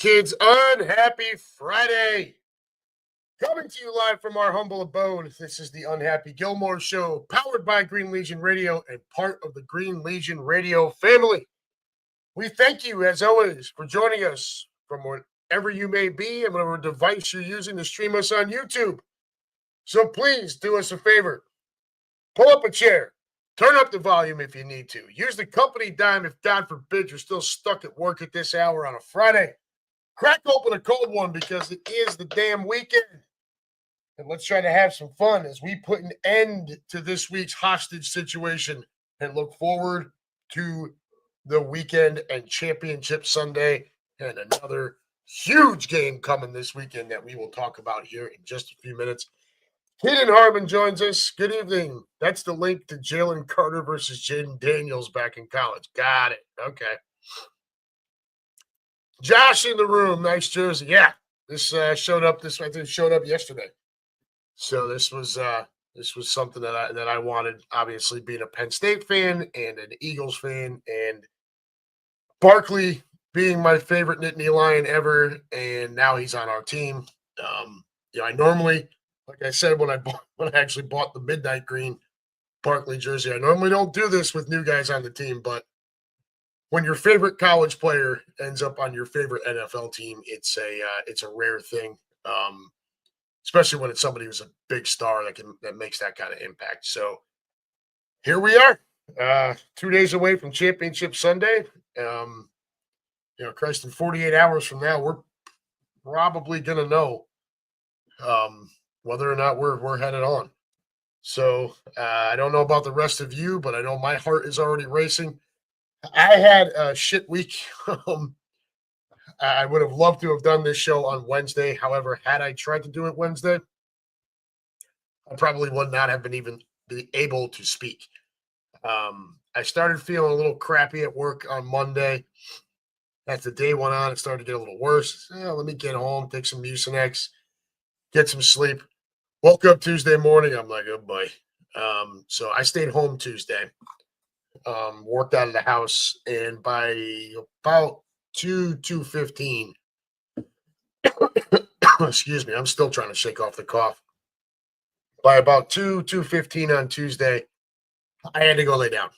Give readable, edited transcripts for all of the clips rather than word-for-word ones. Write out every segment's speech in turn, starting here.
kids. UnHappy Friday. Coming to you live from our humble abode. This is the UnHappy Gilmore Show, powered by Green Legion Radio and part of the Green Legion Radio family. We thank you, as always, for joining us from wherever you may be and whatever device you're using to stream us on YouTube. So please do us a favor. Pull up a chair. Turn up the volume if you need to. Use the company dime if, God forbid, you're still stuck at work at this hour on a Friday. Crack open a cold one because it is the damn weekend. And let's try to have some fun as we put an end to this week's hostage situation and look forward to the weekend and Championship Sunday and another huge game coming this weekend that we will talk about here in just a few minutes. Keaton Harmon joins us. Good evening. That's the link to Jalen Carter versus Jaden Daniels back in college. Got it. Okay. Josh in the room. Nice jersey. Yeah, this showed up. I think showed up yesterday. So this was something that I wanted. Obviously, being a Penn State fan and an Eagles fan, and Barkley being my favorite Nittany Lion ever, and now he's on our team. I normally, like I said, when I actually bought the midnight green Barkley jersey, I normally don't do this with new guys on the team, but when your favorite college player ends up on your favorite NFL team, it's a rare thing. Especially when it's somebody who's a big star that makes that kind of impact. So here we are, 2 days away from Championship Sunday. Christ, in 48 hours from now, we're probably gonna know whether or not we're headed on. So I don't know about the rest of you, but I know my heart is already racing. I had a shit week. I would have loved to have done this show on Wednesday. However, had I tried to do it Wednesday, I probably would not have been able to speak. I started feeling a little crappy at work on Monday. As the day went on, it started to get a little worse. Let me get home, take some Mucinex, get some sleep. Woke up Tuesday morning. I'm like, oh boy. So I stayed home Tuesday, worked out of the house, and by about 2:15, excuse me, I'm still trying to shake off the cough. By about 2:15 on Tuesday, I had to go lay down.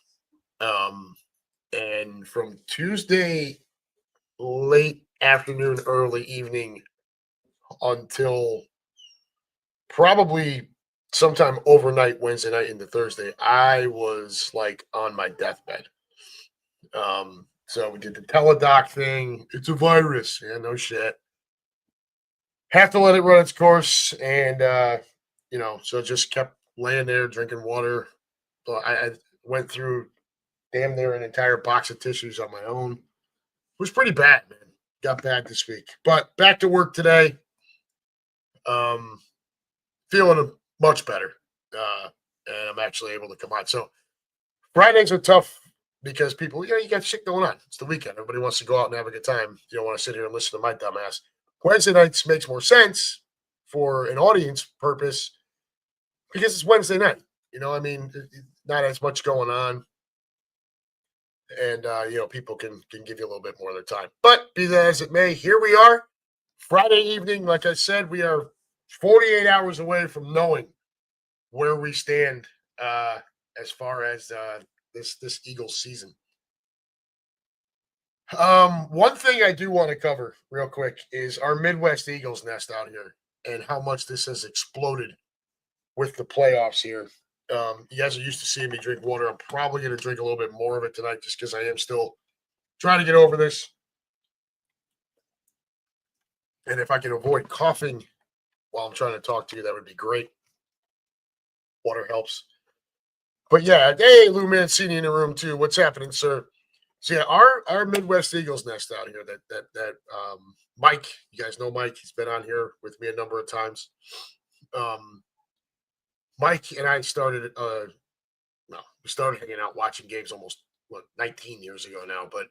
And from Tuesday late afternoon, early evening until probably sometime overnight, Wednesday night into Thursday, I was like on my deathbed. So we did the teledoc thing. It's a virus. Yeah, no shit. Have to let it run its course. And, so just kept laying there, drinking water. So I went through damn near an entire box of tissues on my own. It was pretty bad, man. Got bad this week. But back to work today. Feeling much better. And I'm actually able to come on. So Fridays are tough because people, you got shit going on. It's the weekend. Everybody wants to go out and have a good time. You don't want to sit here and listen to my dumbass. Wednesday nights makes more sense for an audience purpose because it's Wednesday night. Not as much going on. And, people can give you a little bit more of their time. But be that as it may, here we are. Friday evening, like I said, we are 48 hours away from knowing where we stand as far as this Eagles season. One thing I do want to cover real quick is our Midwest Eagles nest out here and how much this has exploded with the playoffs here. You guys are used to seeing me drink water. I'm probably going to drink a little bit more of it tonight just because I am still trying to get over this. And if I can avoid coughing while I'm trying to talk to you, that would be great. Water helps. But yeah, hey, Lou Mancini in the room too. What's happening, sir? So yeah, our Midwest Eagles nest out here that Mike, you guys know Mike. He's been on here with me a number of times. Mike and I started we started hanging out watching games almost 19 years ago now. But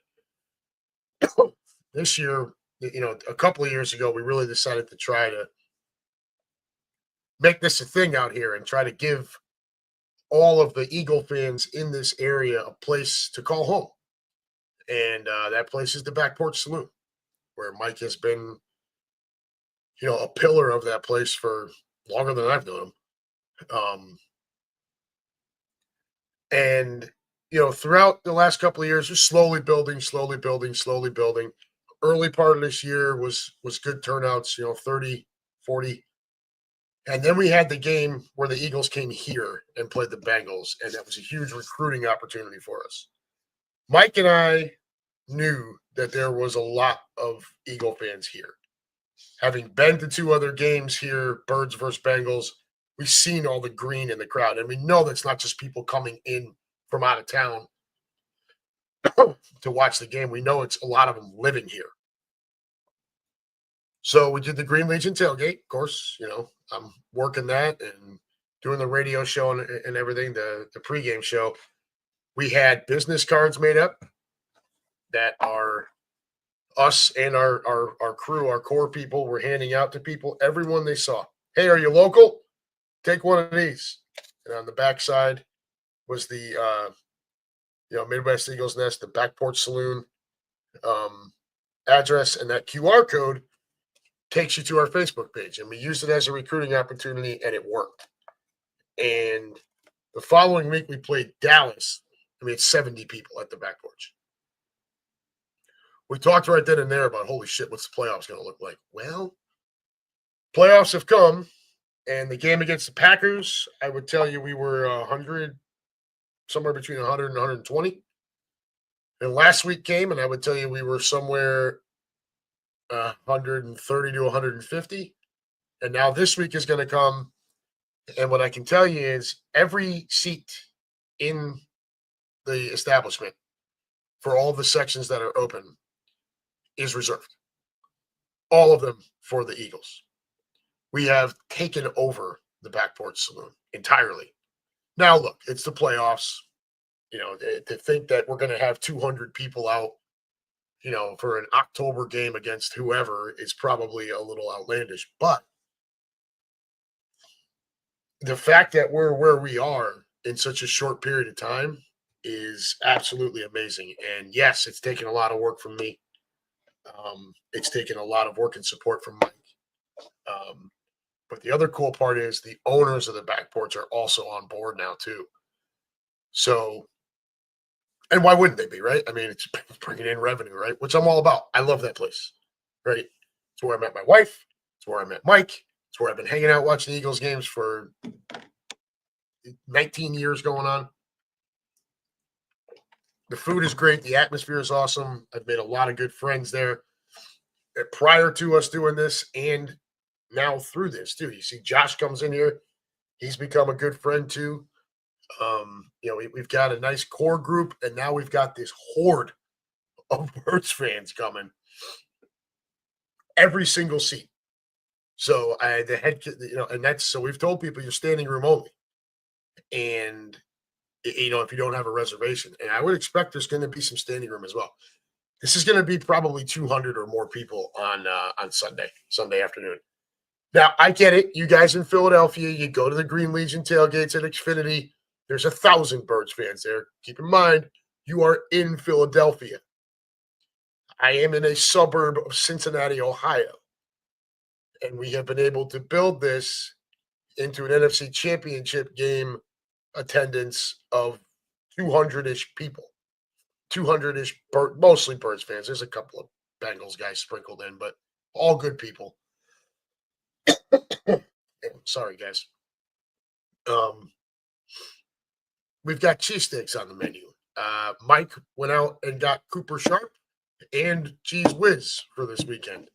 this year, a couple of years ago, we really decided to try to make this a thing out here and try to give all of the Eagle fans in this area a place to call home. And that place is the Back Porch Saloon. where Mike has been, a pillar of that place for longer than I've known him. And throughout the last couple of years, just slowly building, slowly building, slowly building. Early part of this year was good turnouts, 30, 40. And then we had the game where the Eagles came here and played the Bengals, and that was a huge recruiting opportunity for us. Mike and I knew that there was a lot of Eagle fans here. Having been to 2 other games here, Birds versus Bengals, we've seen all the green in the crowd, and we know that's not just people coming in from out of town to watch the game. We know it's a lot of them living here. So we did the Green Legion tailgate. Of course, I'm working that and doing the radio show and everything, the pregame show. We had business cards made up that are us and our crew, our core people, were handing out to people, everyone they saw. Hey, are you local? Take one of these. And on the backside was the Midwest Eagles Nest, the Back Porch Saloon address, and that QR code takes you to our Facebook page. And we used it as a recruiting opportunity, and it worked. And the following week we played Dallas. We had 70 people at the Back Porch. We talked right then and there about, holy shit, what's the playoffs going to look like? Well, playoffs have come, and the game against the Packers, I would tell you we were 100, somewhere between 100 and 120. And last week came, and I would tell you we were somewhere 130 to 150. And now this week is going to come, and what I can tell you is every seat in the establishment for all the sections that are open is reserved. All of them for the Eagles. We have taken over the Back Porch Saloon entirely. Now, look, it's the playoffs. To think that we're going to have 200 people out, for an October game against whoever is probably a little outlandish. But the fact that we're where we are in such a short period of time is absolutely amazing. And yes, it's taken a lot of work from me. It's taken a lot of work and support from Mike. But the other cool part is the owners of the Back Porch are also on board now too. So, and why wouldn't they be, right? I mean, it's bringing in revenue, right? Which I'm all about. I love that place, right? It's where I met my wife. It's where I met Mike. It's where I've been hanging out watching the Eagles games for 19 years going on. The food is great. The atmosphere is awesome. I've made a lot of good friends there prior to us doing this and now through this too. You see Josh comes in here. He's become a good friend too. We've got a nice core group, and now we've got this horde of Birds fans coming. Every single seat. So so we've told people you're standing room only. And if you don't have a reservation, and I would expect there's going to be some standing room as well. This is going to be probably 200 or more people on Sunday afternoon. Now, I get it. You guys in Philadelphia, you go to the Green Legion tailgates at Xfinity. There's 1,000 Birds fans there. Keep in mind, you are in Philadelphia. I am in a suburb of Cincinnati, Ohio. And we have been able to build this into an NFC championship game attendance of 200-ish people. 200-ish, mostly Birds fans. There's a couple of Bengals guys sprinkled in, but all good people. Sorry, guys. We've got cheesesteaks on the menu. Mike went out and got Cooper Sharp and Cheese Whiz for this weekend.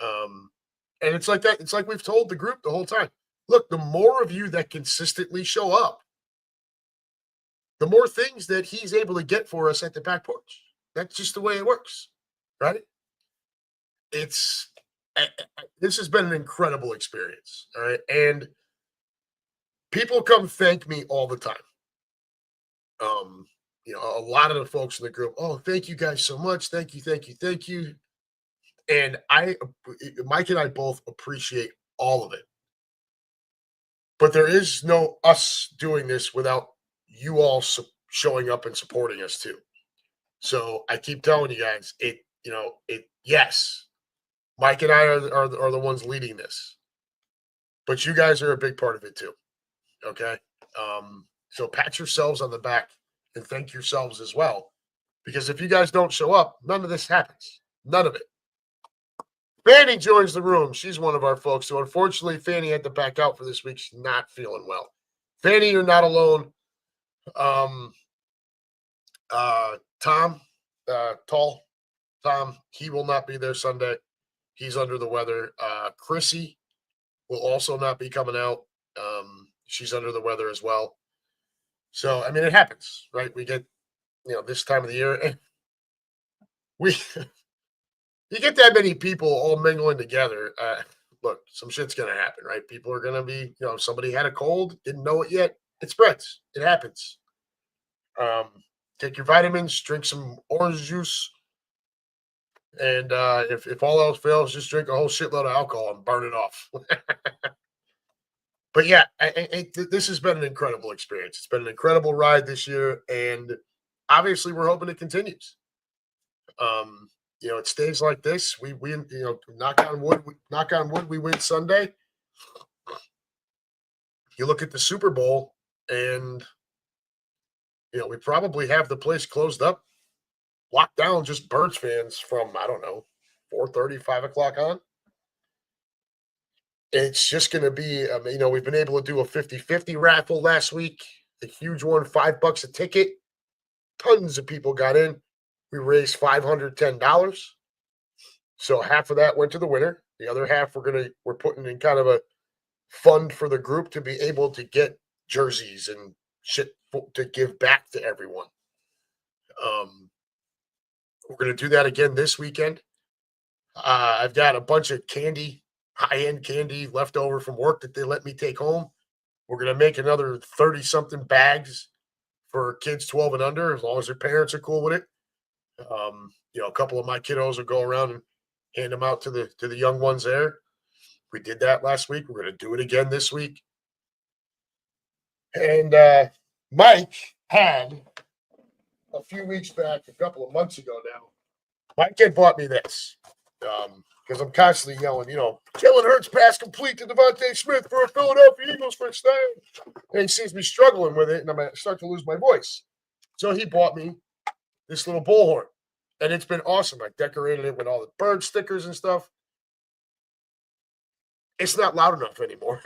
And it's like that. It's like we've told the group the whole time. Look, the more of you that consistently show up, the more things that he's able to get for us at the Back Porch. That's just the way it works, right? This has been an incredible experience, all right? And people come thank me all the time. A lot of the folks in the group, oh, thank you guys so much. Thank you, thank you, thank you. And Mike and I both appreciate all of it. But there is no us doing this without you all showing up and supporting us too. So I keep telling you guys, yes, Mike and I are the ones leading this, but you guys are a big part of it too. Okay. So pat yourselves on the back and thank yourselves as well. Because if you guys don't show up, none of this happens. None of it. Fanny joins the room. She's one of our folks. So unfortunately, Fanny had to back out for this week. She's not feeling well. Fanny, you're not alone. Tom, Tom, he will not be there Sunday. He's under the weather. Chrissy will also not be coming out. She's under the weather as well. So, I mean, it happens, right? We get, this time of the year, you get that many people all mingling together. Look, some shit's going to happen, right? People are going to be, somebody had a cold, didn't know it yet. It spreads. It happens. Take your vitamins, drink some orange juice. And if all else fails, just drink a whole shitload of alcohol and burn it off. But yeah, this has been an incredible experience. It's been an incredible ride this year, and obviously we're hoping it continues. It stays like this. We knock on wood, we win Sunday. You look at the Super Bowl, and we probably have the place closed up, locked down, just Birds fans from 4:30, 5 o'clock on. It's just going to be, we've been able to do a 50-50 raffle last week, a huge one, $5 a ticket. Tons of people got in. We raised $510. So half of that went to the winner. The other half we're putting in kind of a fund for the group to be able to get jerseys and shit to give back to everyone. We're going to do that again this weekend. I've got a bunch of high-end candy left over from work that they let me take home. We're going to make another 30-something bags for kids 12 and under, as long as their parents are cool with it. A couple of my kiddos will go around and hand them out to the young ones there. We did that last week. We're going to do it again this week. And Mike had, a few weeks back, a couple of months ago now, Mike had bought me this. Because I'm constantly yelling, Jalen Hurts pass complete to Devontae Smith for a Philadelphia Eagles first down. And he sees me struggling with it, and I'm going to start to lose my voice. So he bought me this little bullhorn, and it's been awesome. I decorated it with all the bird stickers and stuff. It's not loud enough anymore.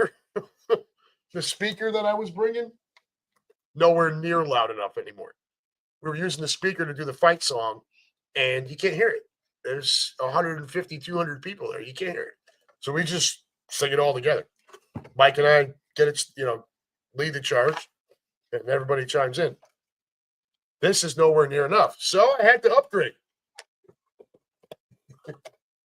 The speaker that I was bringing, nowhere near loud enough anymore. We were using the speaker to do the fight song, and you can't hear it. There's 150, 200 people there. You can't hear it. So we just sing it all together. Mike and I get it, lead the charge, and everybody chimes in. This is nowhere near enough. So I had to upgrade.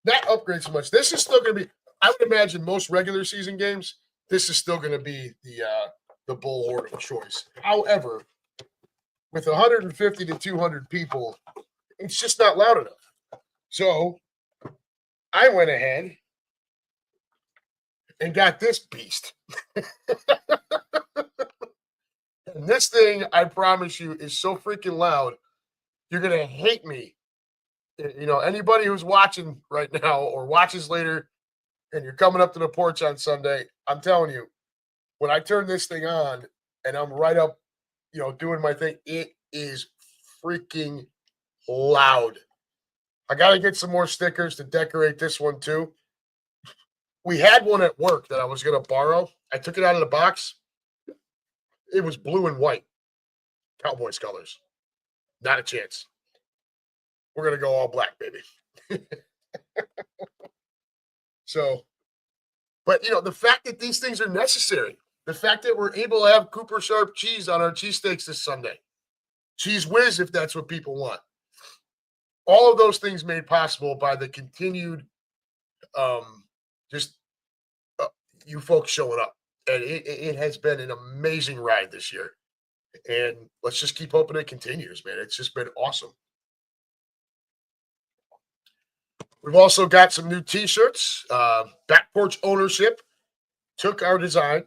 Not upgrade so much. This is still going to be, I would imagine most regular season games, this is still going to be the bullhorn of choice. However, with 150 to 200 people, it's just not loud enough. So I went ahead and got this beast. And this thing, I promise you, is so freaking loud. You're going to hate me. Anybody who's watching right now or watches later and you're coming up to the porch on Sunday, I'm telling you, when I turn this thing on and I'm right up, doing my thing, it is freaking loud. I got to get some more stickers to decorate this one too. We had one at work that I was going to borrow. I took it out of the box. It was blue and white. Cowboys colors. Not a chance. We're going to go all black, baby. So, but the fact that these things are necessary, the fact that we're able to have Cooper Sharp cheese on our cheesesteaks this Sunday, Cheese Whiz if that's what people want. All of those things made possible by the continued, you folks showing up. And it has been an amazing ride this year. And let's just keep hoping it continues, man. It's just been awesome. We've also got some new T-shirts. Back Porch Ownership took our design,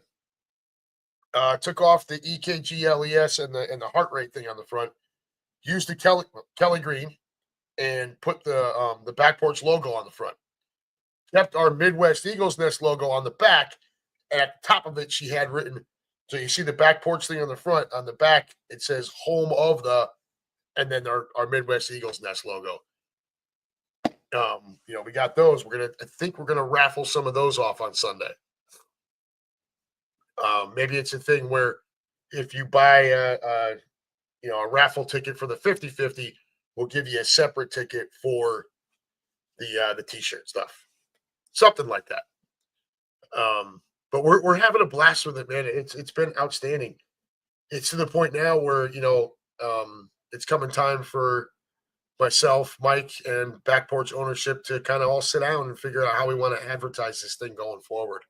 took off the EKGLES and the heart rate thing on the front, used the Kelly Green, and put the back porch logo on the front. Kept our Midwest Eagles Nest logo on the back, and at the top of it, she had written. So you see the back porch thing on the front. On the back, it says "Home of the," and then our Midwest Eagles Nest logo. We got those. I think we're gonna raffle some of those off on Sunday. Maybe it's a thing where if you buy a raffle ticket for the 50-50, we'll give you a separate ticket for the t-shirt stuff, something like that. But we're having a blast with it, man. It's been outstanding. It's to the point now where it's coming time for myself, Mike, and Back Porch ownership to kind of all sit down and figure out how we want to advertise this thing going forward.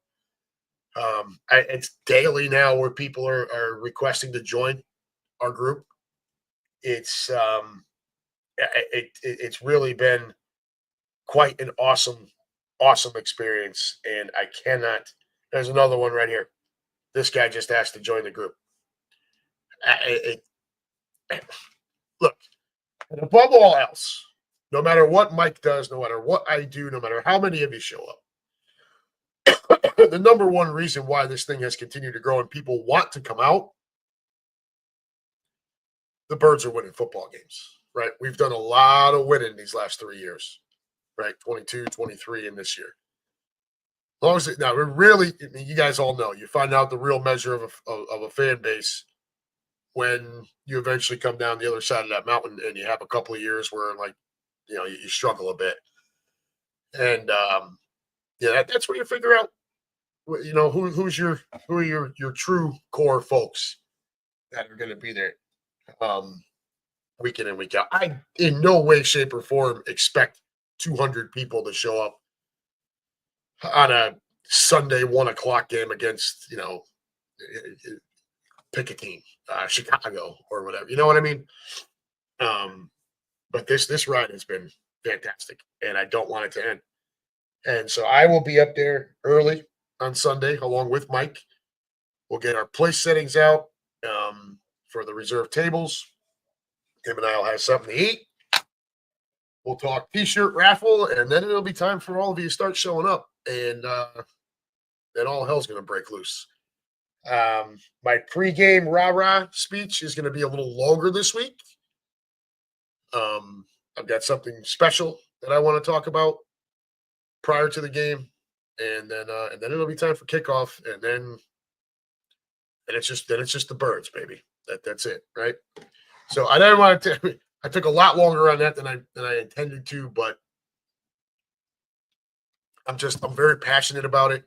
It's daily now where people are requesting to join our group. It's really been quite an awesome experience, and I cannot. There's another one right here. This guy just asked to join the group. Look, and above all else, no matter what Mike does, no matter what I do, no matter how many of you show up, the number one reason why this thing has continued to grow and people want to come out, the Birds are winning football games, right? We've done a lot of winning these last 3 years, right? 22, 23, and this year. As long as now, we're really, you guys all know, you find out the real measure of a fan base when you eventually come down the other side of that mountain and you have a couple of years where, you struggle a bit. And, that's where you figure out, who are your true core folks that are going to be there week in and week out. I, in no way, shape, or form, expect 200 people to show up on a Sunday 1:00 game against, pick a team, Chicago or whatever. You know what I mean? But this ride has been fantastic, and I don't want it to end. And so I will be up there early on Sunday along with Mike. We'll get our place settings out for the reserved tables. Him and I will have something to eat. We'll talk t-shirt raffle, and then it'll be time for all of you to start showing up. And then all hell's going to break loose. My pregame rah-rah speech is going to be a little longer this week. I've got something special that I want to talk about prior to the game, and then it'll be time for kickoff, and then it's just the Birds, baby. That's it, right? So I didn't want to. I took a lot longer on that than I intended to, but I'm very passionate about it.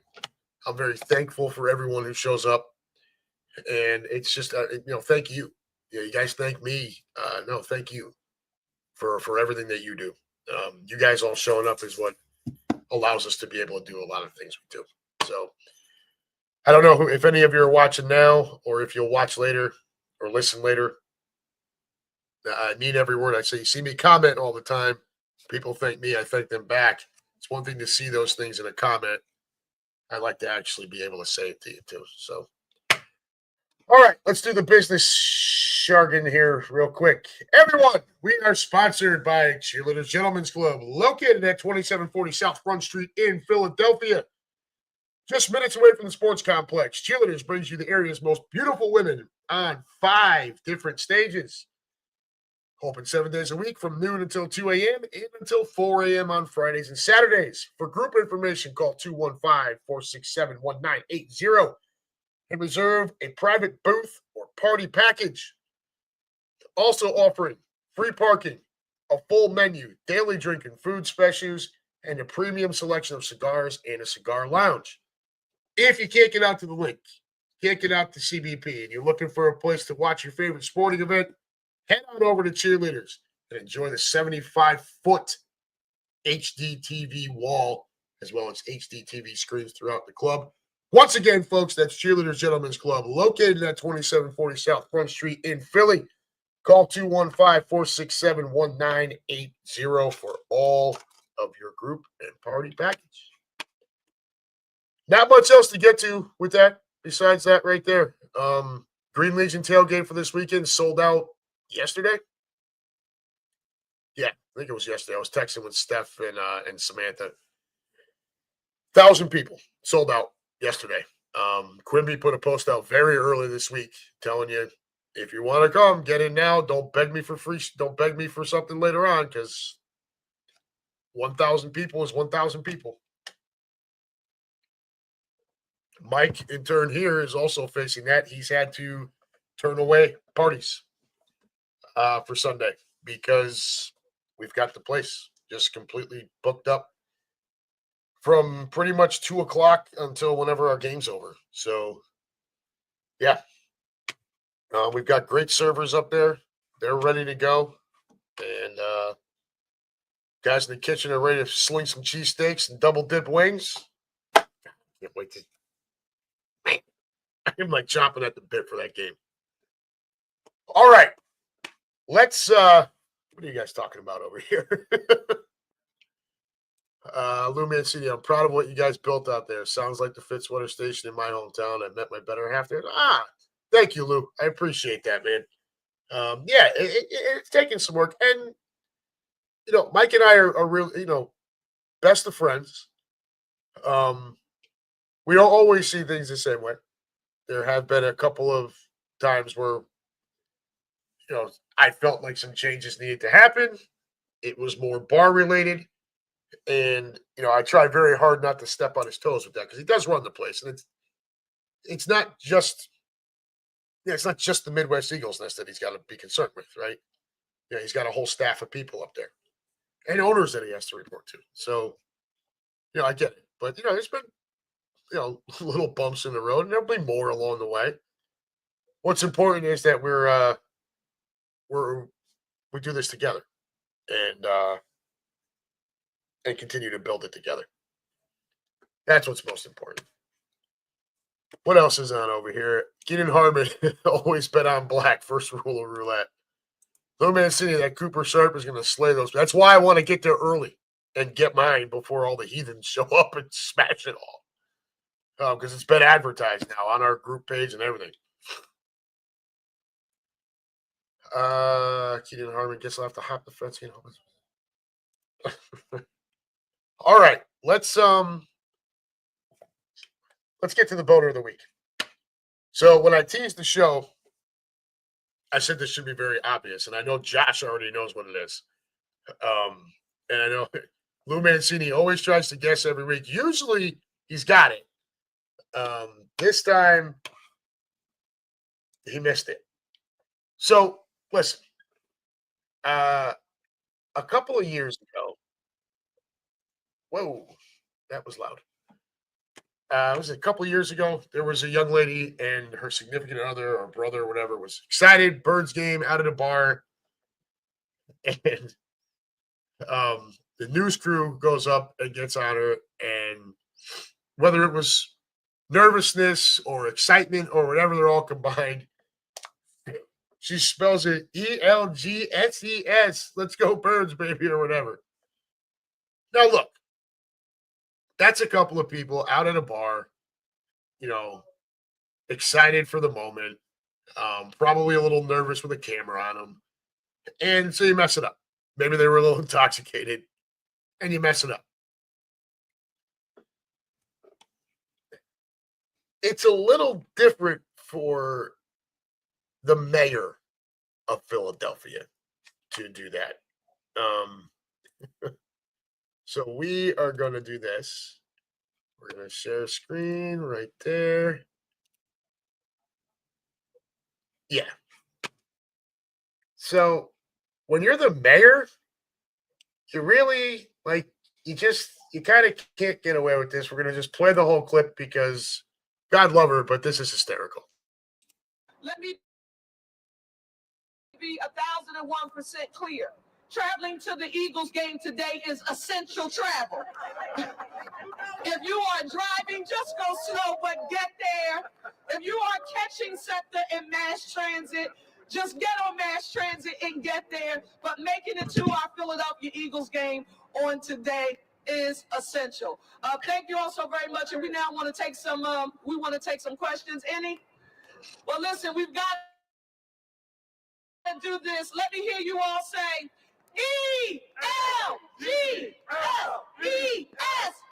I'm very thankful for everyone who shows up, and it's just thank you. Yeah, you guys thank me. No, thank you for everything that you do. You guys all showing up is what allows us to be able to do a lot of things we do. So I don't know if any of you are watching now or if you'll watch later or listen later. I mean every word I say. You see me comment all the time. People thank me. I thank them back. It's one thing to see those things in a comment. I like to actually be able to say it to you too. So, all right, let's do the business jargon here real quick. Everyone, we are sponsored by Cheerleaders Gentlemen's Club, located at 2740 South Front Street in Philadelphia. Just minutes away from the sports complex, Cheerleaders brings you the area's most beautiful women on 5 different stages. Open 7 days a week from noon until 2 a.m. and until 4 a.m. on Fridays and Saturdays. For group information, call 215-467-1980 and reserve a private booth or party package. Also offering free parking, a full menu, daily drink and food specials, and a premium selection of cigars and a cigar lounge. If you can't get out to the link, can't get out to CBP, and you're looking for a place to watch your favorite sporting event, head on over to Cheerleaders and enjoy the 75-foot HD TV wall, as well as HD TV screens throughout the club. Once again, folks, that's Cheerleaders Gentlemen's Club, located at 2740 South Front Street in Philly. Call 215-467-1980 for all of your group and party package. Not much else to get to with that, besides that right there. Green Legion tailgate for this weekend sold out yesterday. Yeah, think it was yesterday. I was texting with Steph and Samantha. 1,000 people sold out yesterday. Quimby put a post out very early this week telling you, if you want to come, get in now. Don't beg me for free. Don't beg me for something later on, because 1,000 people is 1,000 people. Mike, in turn, here is also facing that. He's had to turn away parties for Sunday because we've got the place just completely booked up from pretty much 2 o'clock until whenever our game's over. So, yeah. We've got great servers up there. They're ready to go. And guys in the kitchen are ready to sling some cheesesteaks and double dip wings. Can't wait to. I'm like chomping at the bit for that game. All right. Let's what are you guys talking about over here? Lou Mancini, I'm proud of what you guys built out there. Sounds like the Fitzwater station in my hometown. I met my better half there. Thank you, Lou. I appreciate that, man. Yeah, it's taking some work. And, Mike and I are really, best of friends. We don't always see things the same way. There have been a couple of times where, I felt like some changes needed to happen. It was more bar related. And, I try very hard not to step on his toes with that because he does run the place. And it's not just the Midwest Eagles nest that he's got to be concerned with, right? He's got a whole staff of people up there and owners that he has to report to. So, I get it. But, there's been, little bumps in the road, and there'll be more along the way. What's important is that we do this together and continue to build it together. That's what's most important. What else is on over here? Keenan Harmon always bet on black. First rule of roulette. Lou Mancini, that Cooper Sharp is going to slay those. That's why I want to get there early and get mine before all the heathens show up and smash it all. Because it's been advertised now on our group page and everything. Keenan Harmon gets left to hop the fence. All right, let's get to the boner of the week. So when I teased the show, I said this should be very obvious, and I know Josh already knows what it is. And I know Lou Mancini always tries to guess every week. Usually he's got it. This time he missed it. So listen, a couple of years ago. Whoa, that was loud. It was a couple of years ago. There was a young lady and her significant other or brother or whatever was excited. Birds game out at a bar. And the news crew goes up and gets on her. And whether it was nervousness or excitement or whatever, they're all combined. She spells it ELGSES. Let's go birds, baby, or whatever. Now, look. That's a couple of people out at a bar, excited for the moment, probably a little nervous with a camera on them. And so you mess it up. Maybe they were a little intoxicated and you mess it up. It's a little different for the mayor of Philadelphia to do that. So we are going to do this. We're going to share screen right there. Yeah. So when you're the mayor, you really you kind of can't get away with this. We're going to just play the whole clip because God love her, but this is hysterical. Let me be 1,001% clear. Traveling to the Eagles game today is essential travel. If you are driving, just go slow, but get there. If you are catching SEPTA and mass transit, just get on mass transit and get there. But making it to our Philadelphia Eagles game on today is essential. Thank you all so very much. And we now want to take some questions. Any? Well, listen, we've got to do this. Let me hear you all say, E-L-G-L-E-S,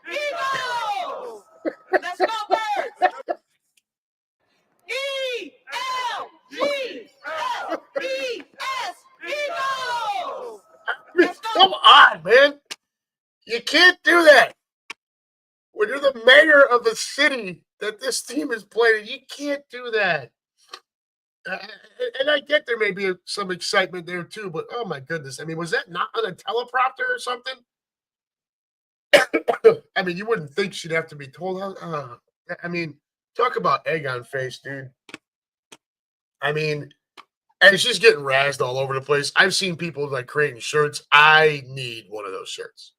Eagles! Let's go, birds! E-L-G-L-E-S, Eagles! Let's go. Come on, man. You can't do that. When you're the mayor of the city that this team is playing, you can't do that. And I get there may be some excitement there too, but oh my goodness. I mean, was that not on a teleprompter or something? I mean, you wouldn't think she'd have to be told how. I mean, talk about egg on face, dude. I mean, and she's getting razzed all over the place. I've seen people like creating shirts. I need one of those shirts.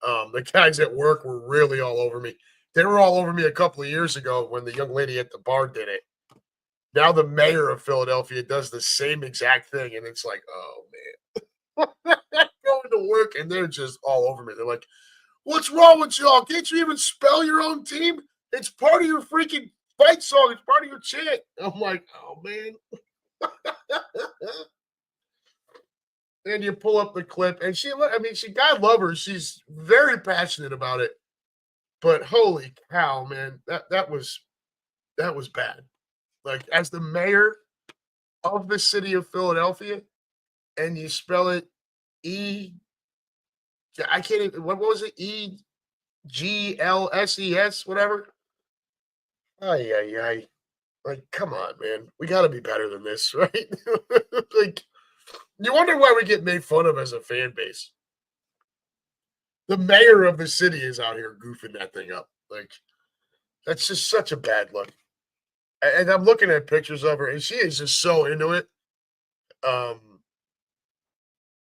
The guys at work were really all over me. They were all over me a couple of years ago when the young lady at the bar did it. Now the mayor of Philadelphia does the same exact thing, and it's like, oh man. Going to work and they're just all over me. They're like, what's wrong with y'all? Can't you even spell your own team? It's part of your freaking fight song. It's part of your chant. I'm like, oh man. And you pull up the clip, and God love her. She's very passionate about it. But holy cow, man, that was bad. Like, as the mayor of the city of Philadelphia, and you spell it I can't even, what was it? EGLSES, whatever. Ay, ay, ay. Like, come on, man. We got to be better than this, right? Like, you wonder why we get made fun of as a fan base. The mayor of the city is out here goofing that thing up. Like, that's just such a bad look. And I'm looking at pictures of her, and she is just so into it.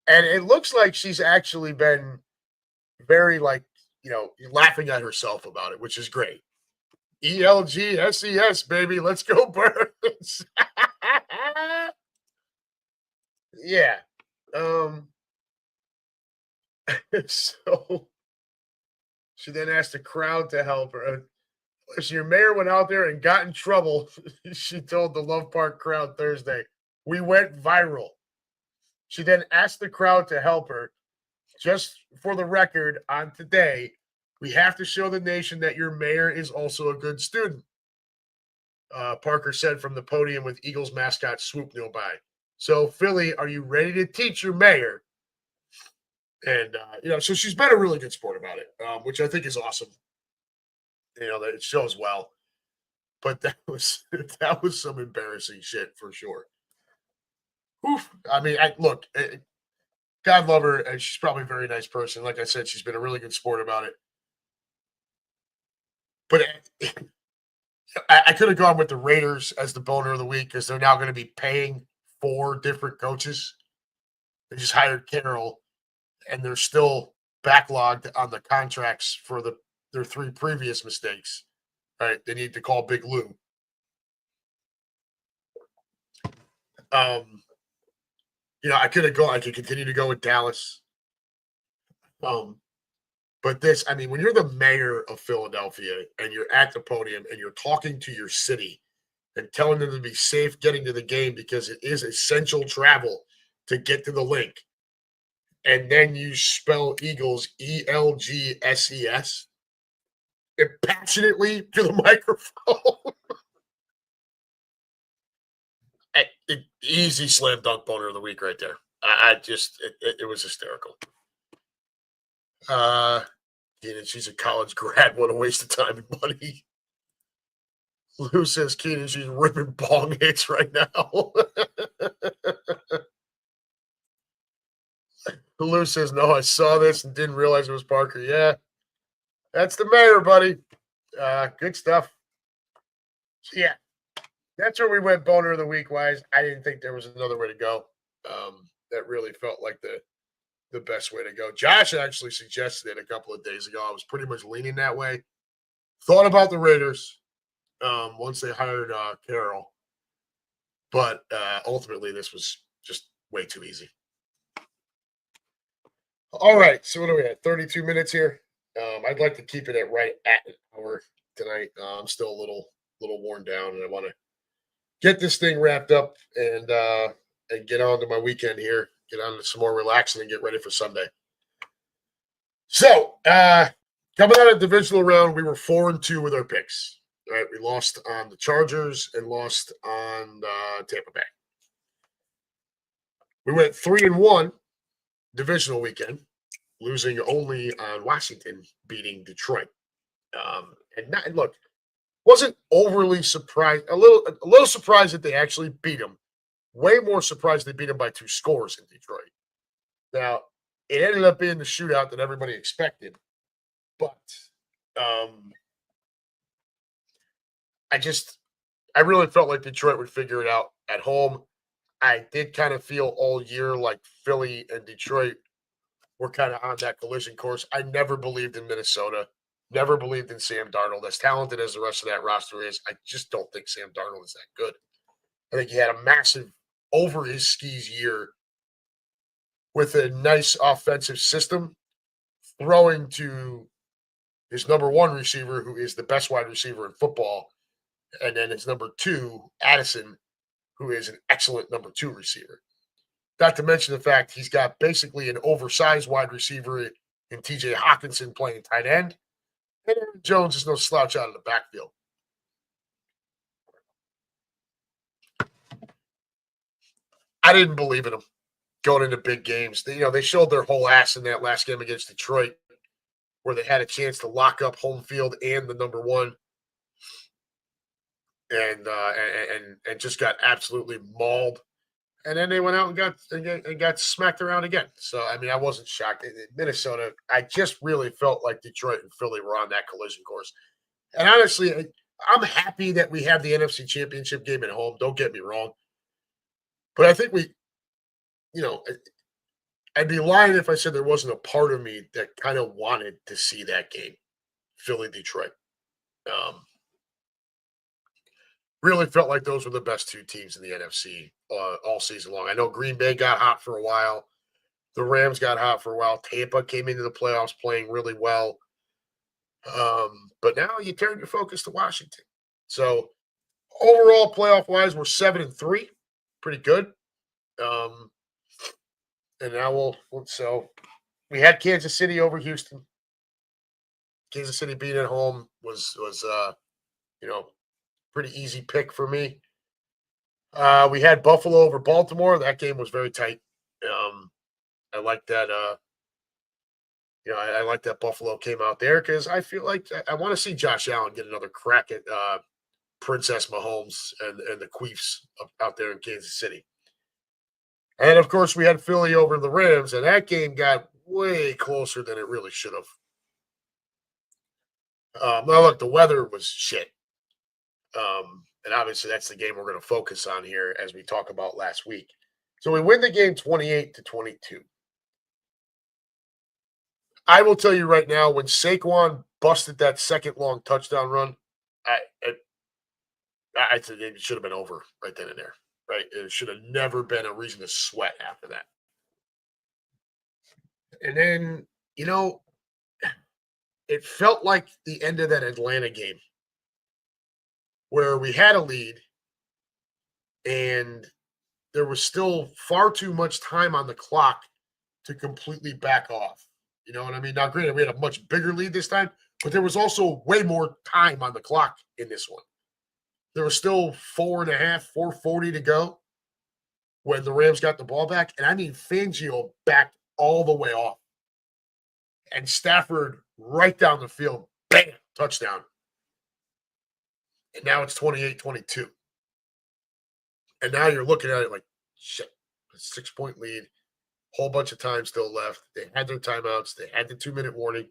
And it looks like she's actually been very, like, laughing at herself about it, which is great. ELGSES, baby. Let's go, Birds. Yeah. So she then asked the crowd to help her. Listen, your mayor went out there and got in trouble. She told the Love Park crowd Thursday. We went viral. She then asked the crowd to help her. Just for the record, on today, we have to show the nation that your mayor is also a good student. Parker said from the podium with Eagles mascot Swoop nearby. So, Philly, are you ready to teach your mayor? And, so she's been a really good sport about it, which I think is awesome. That it shows well. But that was some embarrassing shit for sure. Oof. I mean, look, God love her, and she's probably a very nice person. Like I said, she's been a really good sport about it. But I could have gone with the Raiders as the boner of the week because they're now going to be paying 4 different coaches. They just hired Carroll, and they're still backlogged on the contracts for their 3 previous mistakes. Right? They need to call Big Lou. I could continue to go with Dallas. But this, I mean, when you're the mayor of Philadelphia and you're at the podium and you're talking to your city and telling them to be safe getting to the game because it is essential travel to get to the link, and then you spell Eagles ELGSES passionately to the microphone. Easy slam dunk boner of the week right there. It was hysterical. Keenan, she's a college grad. What a waste of time and money. Lou says Keenan, she's ripping bong hits right now. Lou says, no, I saw this and didn't realize it was Parker. Yeah, that's the mayor, buddy. Good stuff. So, yeah, that's where we went boner of the week wise. I didn't think there was another way to go. That really felt like the best way to go. Josh actually suggested it a couple of days ago. I was pretty much leaning that way. Thought about the Raiders once they hired Carroll. But ultimately, this was just way too easy. All right. So what are we at? 32 minutes here. I'd like to keep it at right at an hour tonight. I'm still a little worn down, and I want to get this thing wrapped up and get on to my weekend here. get on to some more relaxing and get ready for Sunday. So, coming out of the divisional round, we were 4-2 with our picks. Right, we lost on the Chargers and lost on Tampa Bay. We went 3-1 divisional weekend, losing only on Washington, beating Detroit. And look, wasn't overly surprised. A little surprised that they actually beat them. Way more surprised they beat them by 2 scores in Detroit. Now, it ended up being the shootout that everybody expected, but I really felt like Detroit would figure it out at home. I did kind of feel all year like Philly and Detroit were kind of on that collision course. I never believed in Minnesota, never believed in Sam Darnold. As talented as the rest of that roster is, I just don't think Sam Darnold is that good. I think he had a massive over his skis year with a nice offensive system, throwing to his number 1 receiver, who is the best wide receiver in football, and then his number 2, Addison, who is an excellent number 2 receiver. Not to mention the fact he's got basically an oversized wide receiver in T.J. Hawkinson playing tight end, and Aaron Jones is no slouch out of the backfield. I didn't believe in him going into big games. They showed their whole ass in that last game against Detroit, where they had a chance to lock up home field and the number 1, and just got absolutely mauled. And then they went out and got smacked around again. So I mean, I wasn't shocked. In Minnesota, I just really felt like Detroit and Philly were on that collision course. And honestly, I'm happy that we have the NFC Championship game at home. Don't get me wrong, but I think I'd be lying if I said there wasn't a part of me that kind of wanted to see that game, Philly-Detroit. Really felt like those were the best 2 teams in the NFC all season long. I know Green Bay got hot for a while. The Rams got hot for a while. Tampa came into the playoffs playing really well. But now you turn your focus to Washington. So overall, playoff-wise, we're 7-3. Pretty good. And now so we had Kansas City over Houston. Kansas City being at home was pretty easy pick for me. We had Buffalo over Baltimore. That game was very tight. I like that. I like that Buffalo came out there because I feel like I want to see Josh Allen get another crack at Princess Mahomes and the Queefs out there in Kansas City. And of course, we had Philly over the Rams, and that game got way closer than it really should have. Now, look, the weather was shit. And obviously, that's the game we're going to focus on here as we talk about last week. So we win the game 28-22. I will tell you right now, when Saquon busted that second long touchdown run, I said it should have been over right then and there. Right? It should have never been a reason to sweat after that. And then, it felt like the end of that Atlanta game where we had a lead and there was still far too much time on the clock to completely back off. You know what I mean? Now, granted, we had a much bigger lead this time, but there was also way more time on the clock in this one. There was still 4.40 to go when the Rams got the ball back. And I mean, Fangio backed all the way off. And Stafford right down the field, bam, touchdown. And now it's 28-22. And now you're looking at it like, shit, a 6-point lead, whole bunch of time still left. They had their timeouts. They had the 2-minute warning.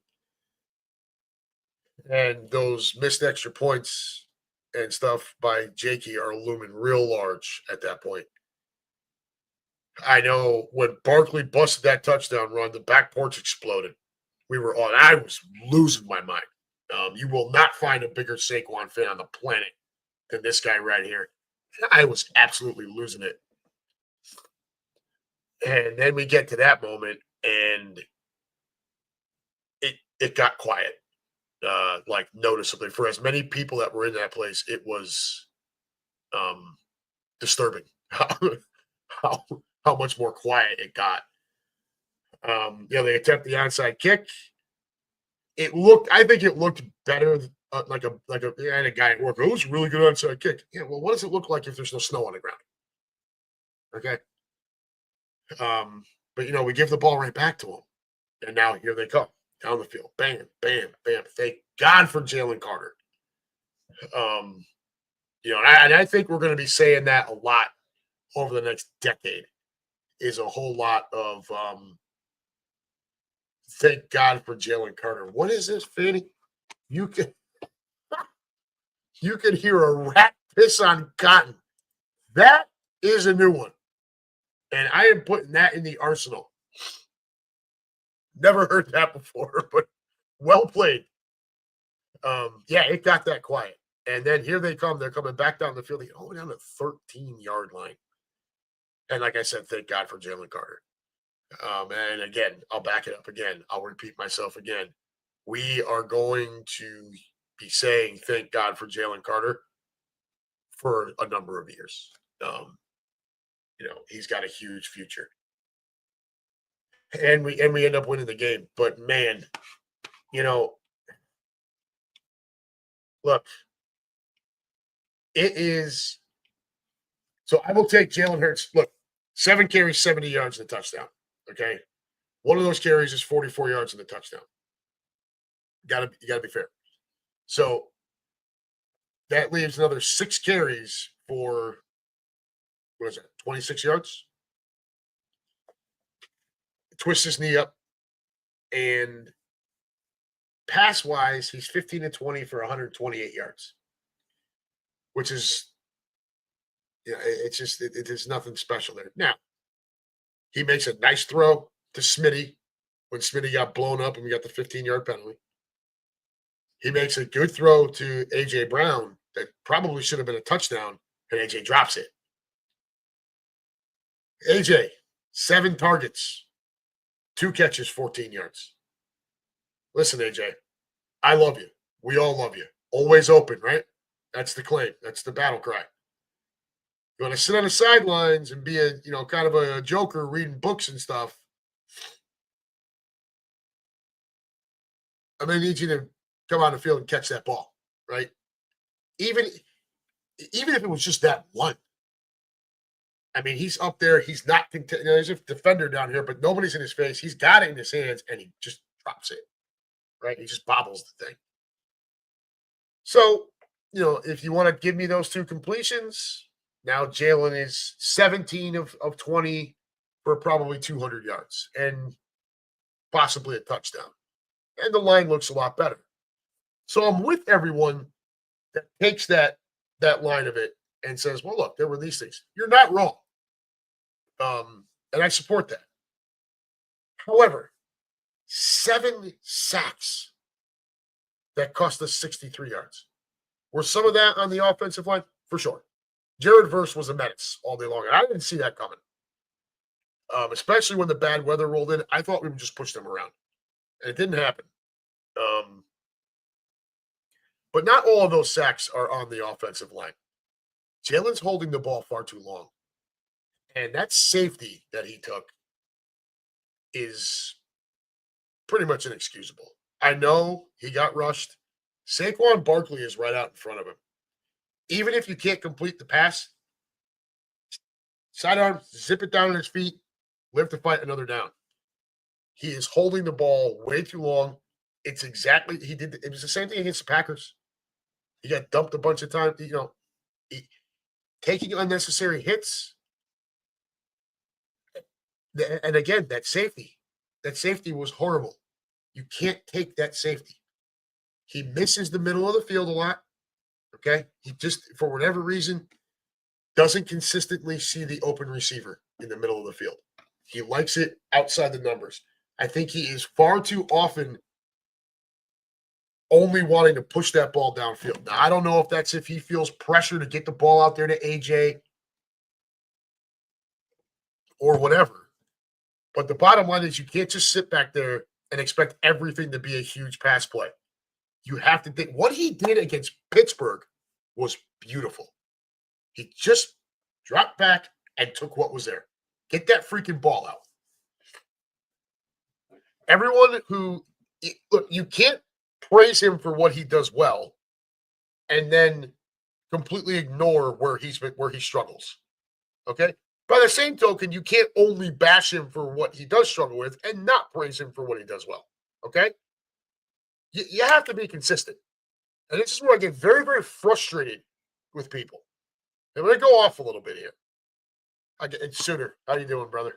And those missed extra points and stuff by Jakey are looming real large at that point. I know when Barkley busted that touchdown run, the back porch exploded. I was losing my mind. You will not find a bigger Saquon fan on the planet than this guy right here. I was absolutely losing it. And then we get to that moment, and it got quiet, like noticeably. For as many people that were in that place, it was disturbing how how much more quiet it got. They attempt the onside kick. I think it looked better, like a guy at work. Oh, it was a really good onside kick. Yeah, well, what does it look like if there's no snow on the ground? Okay. But we give the ball right back to them. And now here they come down the field. Bam, bam, bam. Thank God for Jalen Carter. And I think we're going to be saying that a lot over the next decade. Is a whole lot of thank God for Jalen Carter. What is this, Fanny? You can hear a rat piss on cotton. That is a new one. And I am putting that in the arsenal. Never heard that before, but well played. It got that quiet. And then here they come. They're coming back down the field. They're only down the 13-yard line. And like I said, thank God for Jalen Carter. And again, I'll back it up again. I'll repeat myself again. We are going to be saying thank God for Jalen Carter for a number of years. He's got a huge future. And we end up winning the game. But man, look, it is. So I will take Jalen Hurts. Look, 7 carries, 70 yards, and a touchdown. Okay. One of those carries is 44 yards and a touchdown. You gotta be fair. So that leaves another 6 carries for, what is that, 26 yards? Twists his knee up. And pass-wise, he's 15-20 for 128 yards. Which is, it is nothing special there. Now, he makes a nice throw to Smitty when Smitty got blown up and we got the 15-yard penalty. He makes a good throw to A.J. Brown that probably should have been a touchdown, and A.J. drops it. A.J., 7 targets, 2 catches, 14 yards. Listen, A.J., I love you. We all love you. Always open, right? That's the claim. That's the battle cry. You want to sit on the sidelines and be kind of a joker reading books and stuff. I'm going to need you to come on the field and catch that ball, right? Even if it was just that one. I mean, he's up there. He's not there's a defender down here, but nobody's in his face. He's got it in his hands, and he just drops it, right? He just bobbles the thing. So, if you want to give me those 2 completions, now Jalen is 17 of 20 for probably 200 yards and possibly a touchdown. And the line looks a lot better. So I'm with everyone that takes that line of it and says, well, look, there were these things. You're not wrong. And I support that. However, 7 sacks that cost us 63 yards. Were some of that on the offensive line? For sure. Jared Verse was a menace all day long. And I didn't see that coming. Especially when the bad weather rolled in. I thought we would just push them around. And it didn't happen. But not all of those sacks are on the offensive line. Jalen's holding the ball far too long. And that safety that he took is pretty much inexcusable. I know he got rushed. Saquon Barkley is right out in front of him. Even if you can't complete the pass, sidearm, zip it down on his feet, live to fight another down. He is holding the ball way too long. It was the same thing against the Packers. He got dumped a bunch of times, taking unnecessary hits. And again, that safety was horrible. You can't take that safety. He misses the middle of the field a lot. Okay. He just, for whatever reason, doesn't consistently see the open receiver in the middle of the field. He likes it outside the numbers. I think he is far too often only wanting to push that ball downfield. Now, I don't know if he feels pressure to get the ball out there to AJ or whatever. But the bottom line is you can't just sit back there and expect everything to be a huge pass play. You have to think. What he did against Pittsburgh was beautiful. He just dropped back and took what was there. Get that freaking ball out. Everyone who look, you can't praise him for what he does well and then completely ignore where he struggles. Okay? By the same token, you can't only bash him for what he does struggle with and not praise him for what he does well. Okay? You have to be consistent. And this is where I get very, very frustrated with people. I'm going to go off a little bit here. It's Sooner. How you doing, brother?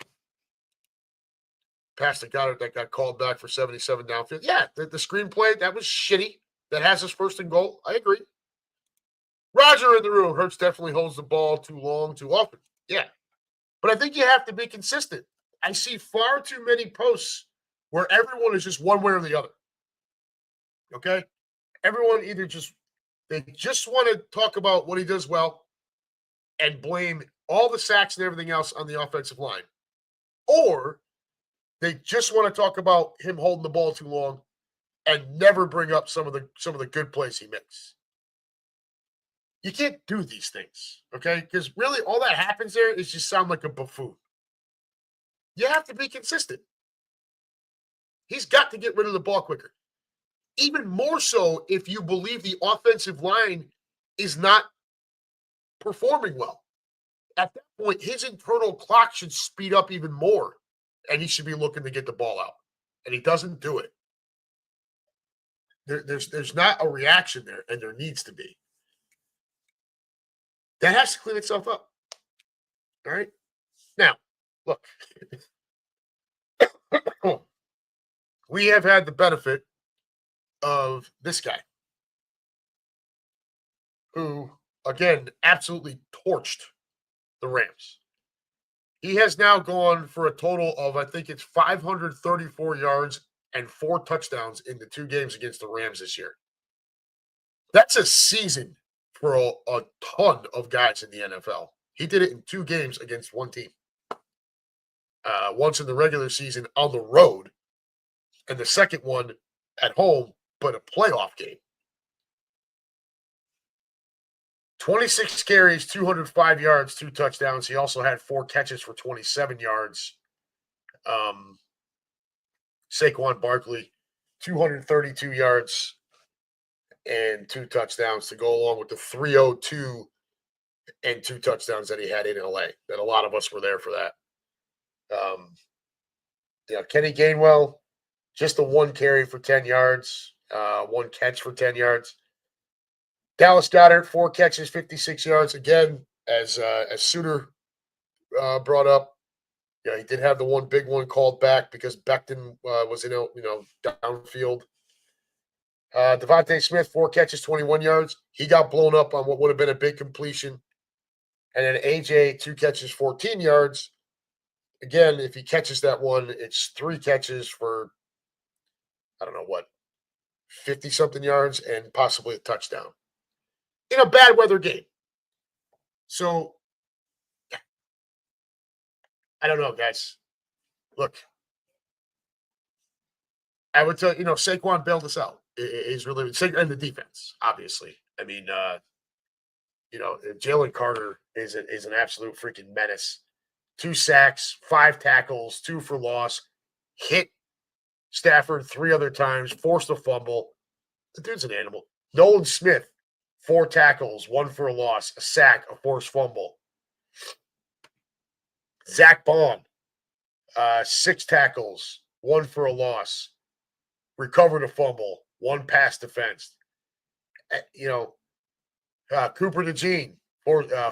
Pass the guy that got called back for 77 downfield. Yeah, the screenplay, that was shitty. That has us first and goal. I agree. Roger in the room. Hurts definitely holds the ball too long, too often. Yeah. But I think you have to be consistent. I see far too many posts where everyone is just one way or the other. Okay? Everyone either they just want to talk about what he does well and blame all the sacks and everything else on the offensive line. Or they just want to talk about him holding the ball too long and never bring up some of the good plays he makes. You can't do these things, okay? Because really all that happens there is just sound like a buffoon. You have to be consistent. He's got to get rid of the ball quicker. Even more so if you believe the offensive line is not performing well. At that point, his internal clock should speed up even more, and he should be looking to get the ball out. And he doesn't do it. There's not a reaction there, and there needs to be. That has to clean itself up. All right? Now, look. We have had the benefit of this guy who, again, absolutely torched the Rams. He has now gone for a total of, I think it's 534 yards and 4 touchdowns in the 2 games against the Rams this year. That's a season for a ton of guys in the NFL. He did it in 2 games against one team. Once in the regular season on the road, and the second one at home, but a playoff game. 26 carries, 205 yards, 2 touchdowns. He also had 4 catches for 27 yards. Saquon Barkley, 232 yards and 2 touchdowns to go along with the 302 and 2 touchdowns that he had in LA. That a lot of us were there for that. Kenny Gainwell, just the 1 carry for 10 yards, 1 catch for 10 yards. Dallas Goedert, 4 catches, 56 yards. Again, as Suter brought up, he did have the one big one called back because Becton was in downfield. Devontae Smith, 4 catches, 21 yards. He got blown up on what would have been a big completion. And then AJ, 2 catches, 14 yards. Again, if he catches that one, it's 3 catches for, I don't know what, 50-something yards and possibly a touchdown in a bad weather game. So, I don't know, guys. Look, I would tell Saquon bailed us out. He's really, and the defense, obviously. I mean, Jalen Carter is an absolute freaking menace. 2 sacks, 5 tackles, 2 for loss, hit Stafford 3 other times, forced a fumble. The dude's an animal. Nolan Smith, 4 tackles, 1 for a loss, a sack, a forced fumble. Zach Bond, 6 tackles, 1 for a loss, recovered a fumble, 1 pass defense. Cooper DeJean,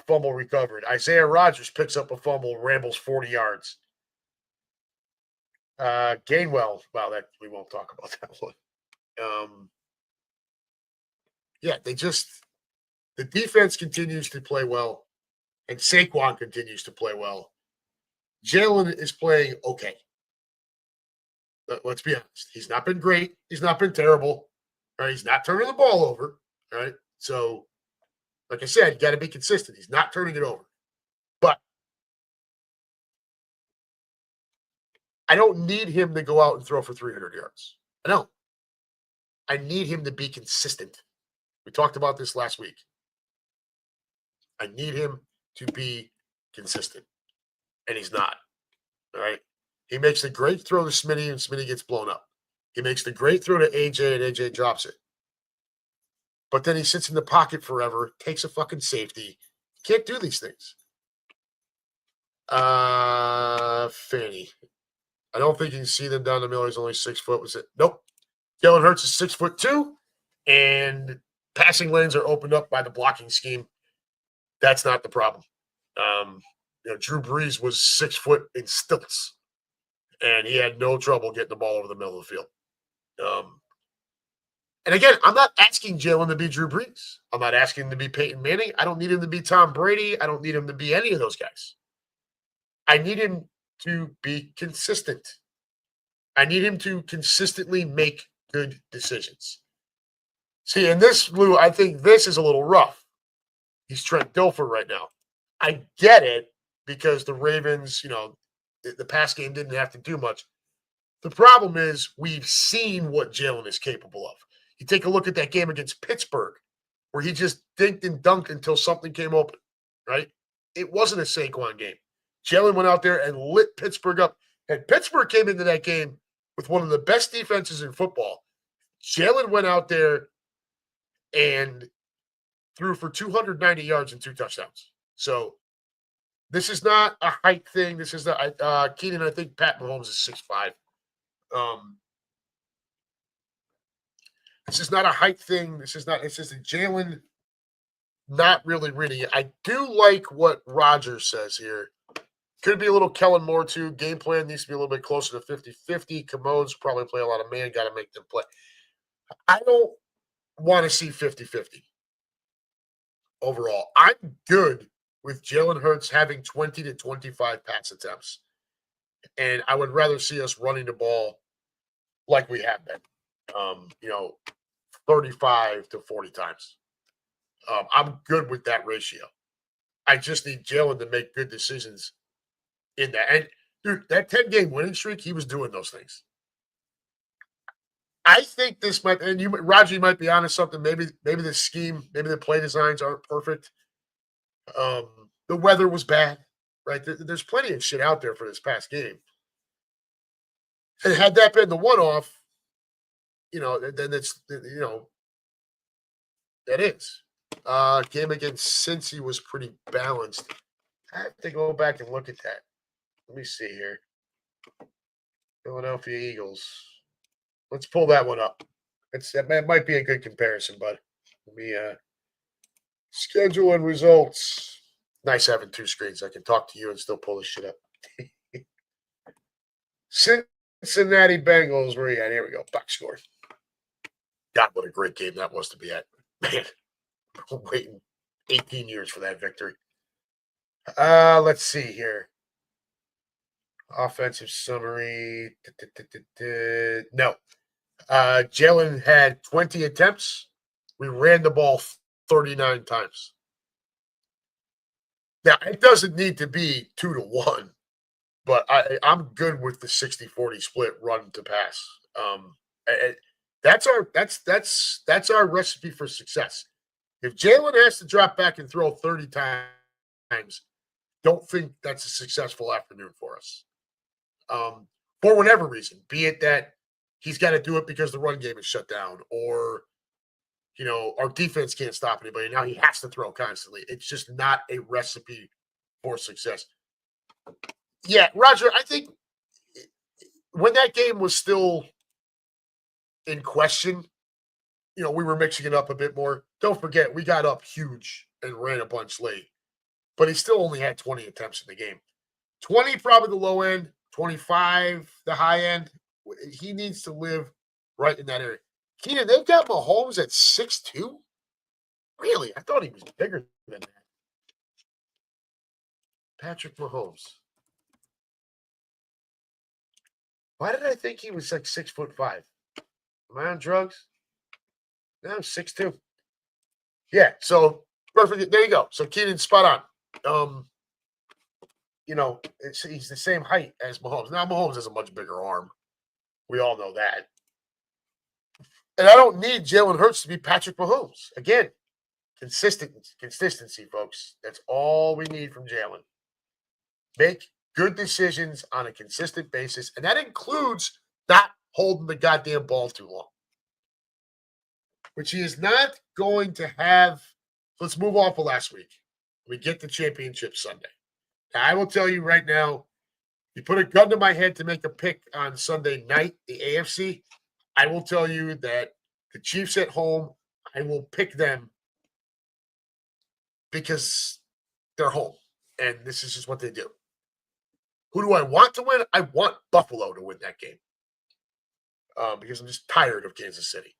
fumble recovered. Isaiah Rodgers picks up a fumble, rambles 40 yards. Gainwell, that we won't talk about that one. The defense continues to play well, and Saquon continues to play well. Jalen is playing okay. Let's be honest. He's not been great. He's not been terrible. Right? He's not turning the ball over. Right? So, like I said, you got to be consistent. He's not turning it over. But I don't need him to go out and throw for 300 yards. I don't. I need him to be consistent. We talked about this last week. I need him to be consistent. And he's not. All right. He makes the great throw to Smitty, and Smitty gets blown up. He makes the great throw to AJ, and AJ drops it. But then he sits in the pocket forever, takes a fucking safety. Can't do these things. Fanny. I don't think you can see them down the middle. He's only 6 foot. Was it? Nope. Jalen Hurts is 6'2", and passing lanes are opened up by the blocking scheme. That's not the problem. Drew Brees was 6 foot in stilts, and he had no trouble getting the ball over the middle of the field. And again, I'm not asking Jalen to be Drew Brees. I'm not asking him to be Peyton Manning. I don't need him to be Tom Brady. I don't need him to be any of those guys. I need him to be consistent. I need him to consistently make good decisions. See, in this, Lou, I think this is a little rough. He's Trent Dilfer right now. I get it because the Ravens, the pass game didn't have to do much. The problem is we've seen what Jalen is capable of. You take a look at that game against Pittsburgh where he just dinked and dunked until something came open, right? It wasn't a Saquon game. Jalen went out there and lit Pittsburgh up. And Pittsburgh came into that game with one of the best defenses in football. Jalen went out there and threw for 290 yards and 2 touchdowns. So this is not a height thing. This is not Keenan. I think Pat Mahomes is 6'5". This is not a height thing. It's just a Jalen not really reading it. I do like what Rogers says here. Could be a little Kellen Moore too. Game plan needs to be a little bit closer to 50-50. Commodes probably play a lot of man. Got to make them play. I don't want to see 50-50 overall. I'm good with Jalen Hurts having 20 to 25 pass attempts. And I would rather see us running the ball like we have been, 35 to 40 times. I'm good with that ratio. I just need Jalen to make good decisions in that. And, dude, that 10-game winning streak, he was doing those things. I think this might, and Roger, you might be onto something. Maybe the scheme, maybe the play designs aren't perfect. The weather was bad, right? There's plenty of shit out there for this past game. And had that been the one-off, then it's, that is. Game against Cincy was pretty balanced. I have to go back and look at that. Let me see here. Philadelphia Eagles. Let's pull that one up. That might be a good comparison, bud. Let me schedule and results. Nice having 2 screens. I can talk to you and still pull this shit up. Cincinnati Bengals. Where are you at? Here we go. Box score. God, what a great game that was to be at. Man, I'm waiting 18 years for that victory. Let's see here. Offensive summary. No. Jalen had 20 attempts. We ran the ball 39 times. Now, it doesn't need to be 2-1, but I'm good with the 60-40 split run to pass. That's our recipe for success. If Jalen has to drop back and throw 30 times, don't think that's a successful afternoon for us. For whatever reason, be it that he's got to do it because the run game is shut down, or our defense can't stop anybody. Now he has to throw constantly. It's just not a recipe for success. Yeah, Roger, I think when that game was still in question, we were mixing it up a bit more. Don't forget, we got up huge and ran a bunch late, but he still only had 20 attempts in the game. 20 probably the low end, 25 the high end. He needs to live right in that area. Keenan, they've got Mahomes at 6'2"? Really? I thought he was bigger than that. Patrick Mahomes. Why did I think he was like 6'5"? Am I on drugs? No, 6'2". Yeah, so perfect. There you go. So Keenan's spot on. He's the same height as Mahomes. Now Mahomes has a much bigger arm. We all know that. And I don't need Jalen Hurts to be Patrick Mahomes. Again, consistency, folks. That's all we need from Jalen. Make good decisions on a consistent basis, and that includes not holding the goddamn ball too long, which he is not going to have. Let's move off of last week. We get the championship Sunday. Now, I will tell you right now, you put a gun to my head to make a pick on Sunday night, the AFC, I will tell you that the Chiefs at home, I will pick them because they're home, and this is just what they do. Who do I want to win? I want Buffalo to win that game because I'm just tired of Kansas City,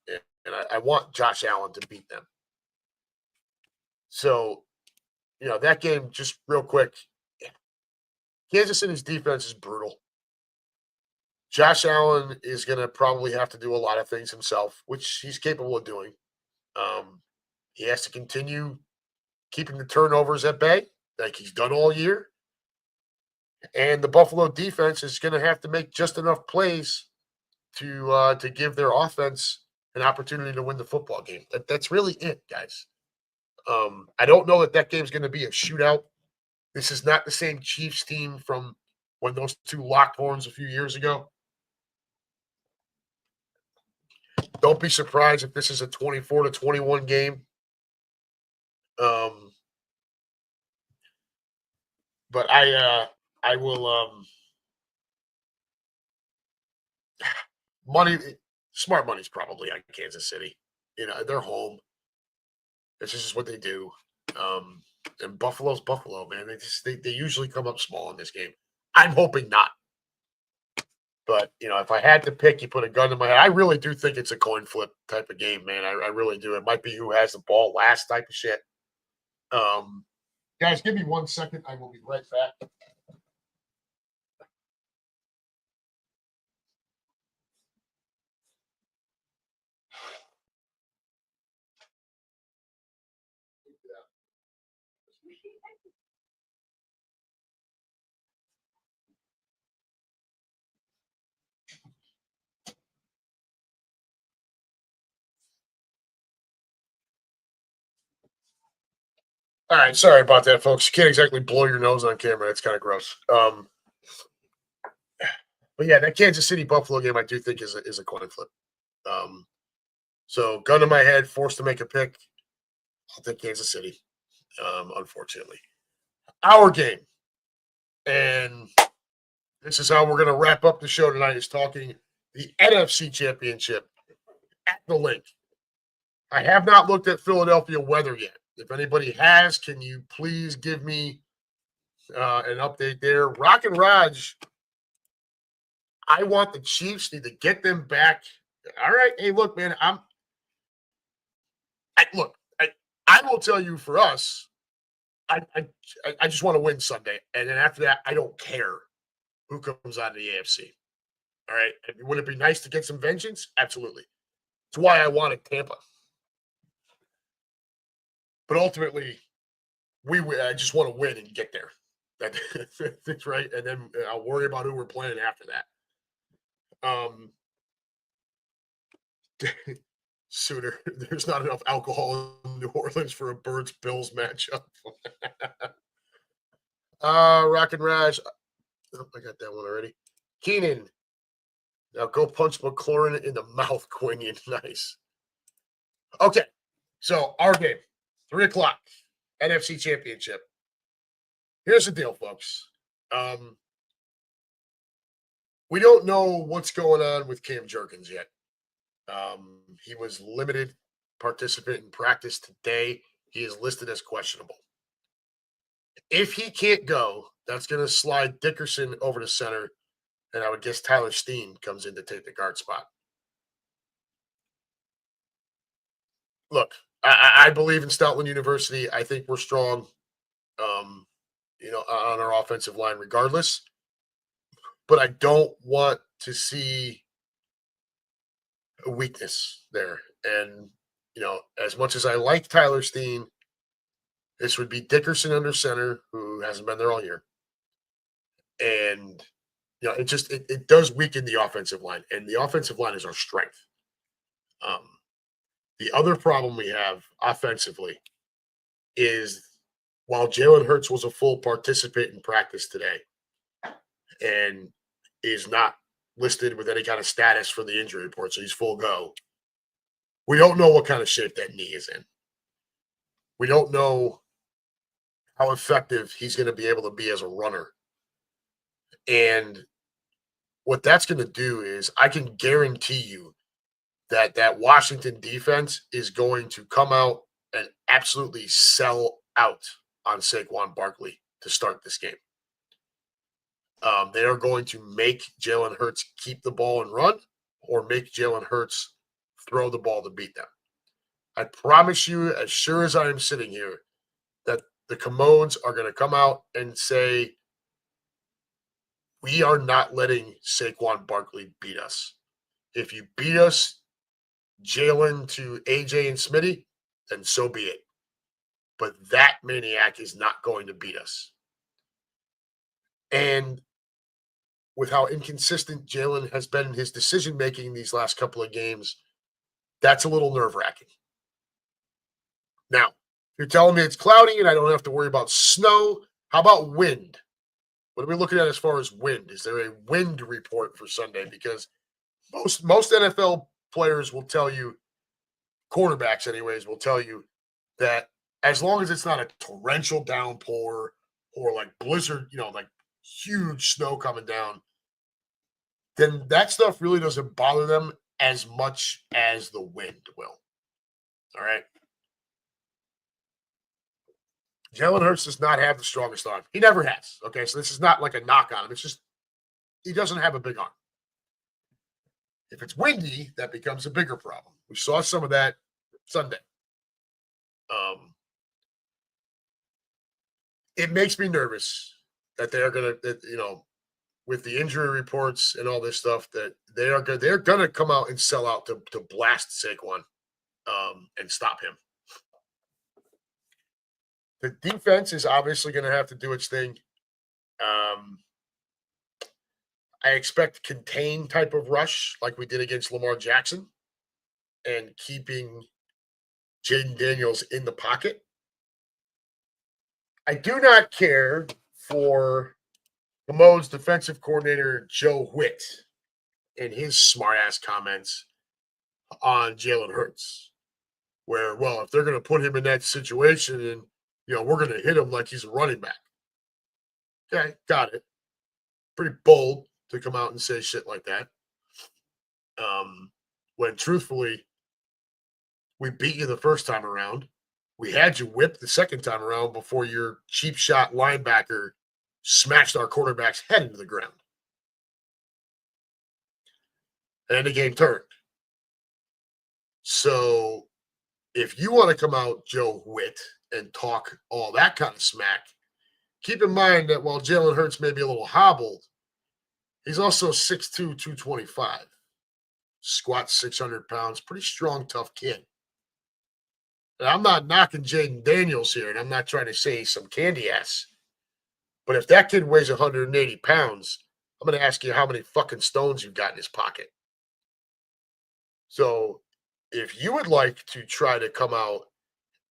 and I want Josh Allen to beat them. So, that game, just real quick, Kansas City's defense is brutal. Josh Allen is going to probably have to do a lot of things himself, which he's capable of doing. He has to continue keeping the turnovers at bay like he's done all year. And the Buffalo defense is going to have to make just enough plays to give their offense an opportunity to win the football game. That's really it, guys. I don't know that game's going to be a shootout. This is not the same Chiefs team from when those two locked horns a few years ago. Don't be surprised if this is a 24-21 game. But I will smart money's probably on Kansas City. They're home. This is just what they do. And Buffalo's Buffalo, man. They usually come up small in this game. I'm hoping not. But, if I had to pick, you put a gun to my head. I really do think it's a coin flip type of game, man. I really do. It might be who has the ball last type of shit. Guys, give me 1 second. I will be right back. All right, sorry about that, folks. You can't exactly blow your nose on camera. It's kind of gross. But yeah, that Kansas City Buffalo game, I do think is a coin flip. So gun to my head, forced to make a pick. I'll take Kansas City. Unfortunately, our game, and this is how we're going to wrap up the show tonight. Is talking the NFC Championship at the link. I have not looked at Philadelphia weather yet. If anybody has, can you please give me an update there? Rock and Raj, I want the Chiefs, need to get them back. All right. Hey, look, man, I will tell you for us, I just want to win Sunday. And then after that, I don't care who comes out of the AFC. All right. Would it be nice to get some vengeance? Absolutely. That's why I wanted Tampa. But ultimately, I just want to win and get there. That's right. And then I'll worry about who we're playing after that. Sooner, there's not enough alcohol in New Orleans for a Birds-Bills matchup. Rock and Raj. Oh, I got that one already. Keenan. Now go punch McLaurin in the mouth, Quinion. Nice. Okay. So our game. 3:00, NFC Championship. Here's the deal, folks. We don't know what's going on with Cam Jerkins yet. He was limited participant in practice today. He is listed as questionable. If he can't go, that's going to slide Dickerson over to center, and I would guess Tyler Steen comes in to take the guard spot. Look, I believe in Stoutland University. I think we're strong, on our offensive line regardless. But I don't want to see a weakness there. And, as much as I like Tyler Steen, this would be Dickerson under center, who hasn't been there all year. And, it does weaken the offensive line. And the offensive line is our strength. The other problem we have offensively is while Jalen Hurts was a full participant in practice today, and is not listed with any kind of status for the injury report, so he's full go. We don't know what kind of shape that knee is in. We don't know how effective he's going to be able to be as a runner. And what that's going to do is I can guarantee you that Washington defense is going to come out and absolutely sell out on Saquon Barkley to start this game. They are going to make Jalen Hurts keep the ball and run, or make Jalen Hurts throw the ball to beat them. I promise you, as sure as I am sitting here, that the Commodes are going to come out and say, we are not letting Saquon Barkley beat us. If you beat us, Jalen to AJ and Smitty, then so be it. But that maniac is not going to beat us. And with how inconsistent Jalen has been in his decision-making these last couple of games, that's a little nerve-wracking. Now, if you're telling me it's cloudy and I don't have to worry about snow, how about wind? What are we looking at as far as wind? Is there a wind report for Sunday? Because most NFL players will tell you, quarterbacks anyways, will tell you that as long as it's not a torrential downpour or like blizzard, like huge snow coming down, then that stuff really doesn't bother them as much as the wind will. All right. Jalen Hurts does not have the strongest arm. He never has. Okay. So this is not like a knock on him. It's just he doesn't have a big arm. If it's windy, that becomes a bigger problem. We saw some of that Sunday. It makes me nervous that they are going to, with the injury reports and all this stuff, that they're going to come out and sell out to blast Saquon and stop him. The defense is obviously going to have to do its thing. I expect contained type of rush like we did against Lamar Jackson and keeping Jaden Daniels in the pocket. I do not care for Commode's defensive coordinator, Joe Witt, and his smart-ass comments on Jalen Hurts, where, well, if they're going to put him in that situation and, we're going to hit him like he's a running back. Okay, got it. Pretty bold to come out and say shit like that. When truthfully, we beat you the first time around. We had you whipped the second time around before your cheap shot linebacker smashed our quarterback's head into the ground. And the game turned. So if you want to come out, Joe Witt, and talk all that kind of smack, keep in mind that while Jalen Hurts may be a little hobbled, he's also 6'2", 225. Squats 600 pounds. Pretty strong, tough kid. And I'm not knocking Jaden Daniels here, and I'm not trying to say he's some candy ass. But if that kid weighs 180 pounds, I'm going to ask you how many fucking stones you've got in his pocket. So if you would like to try to come out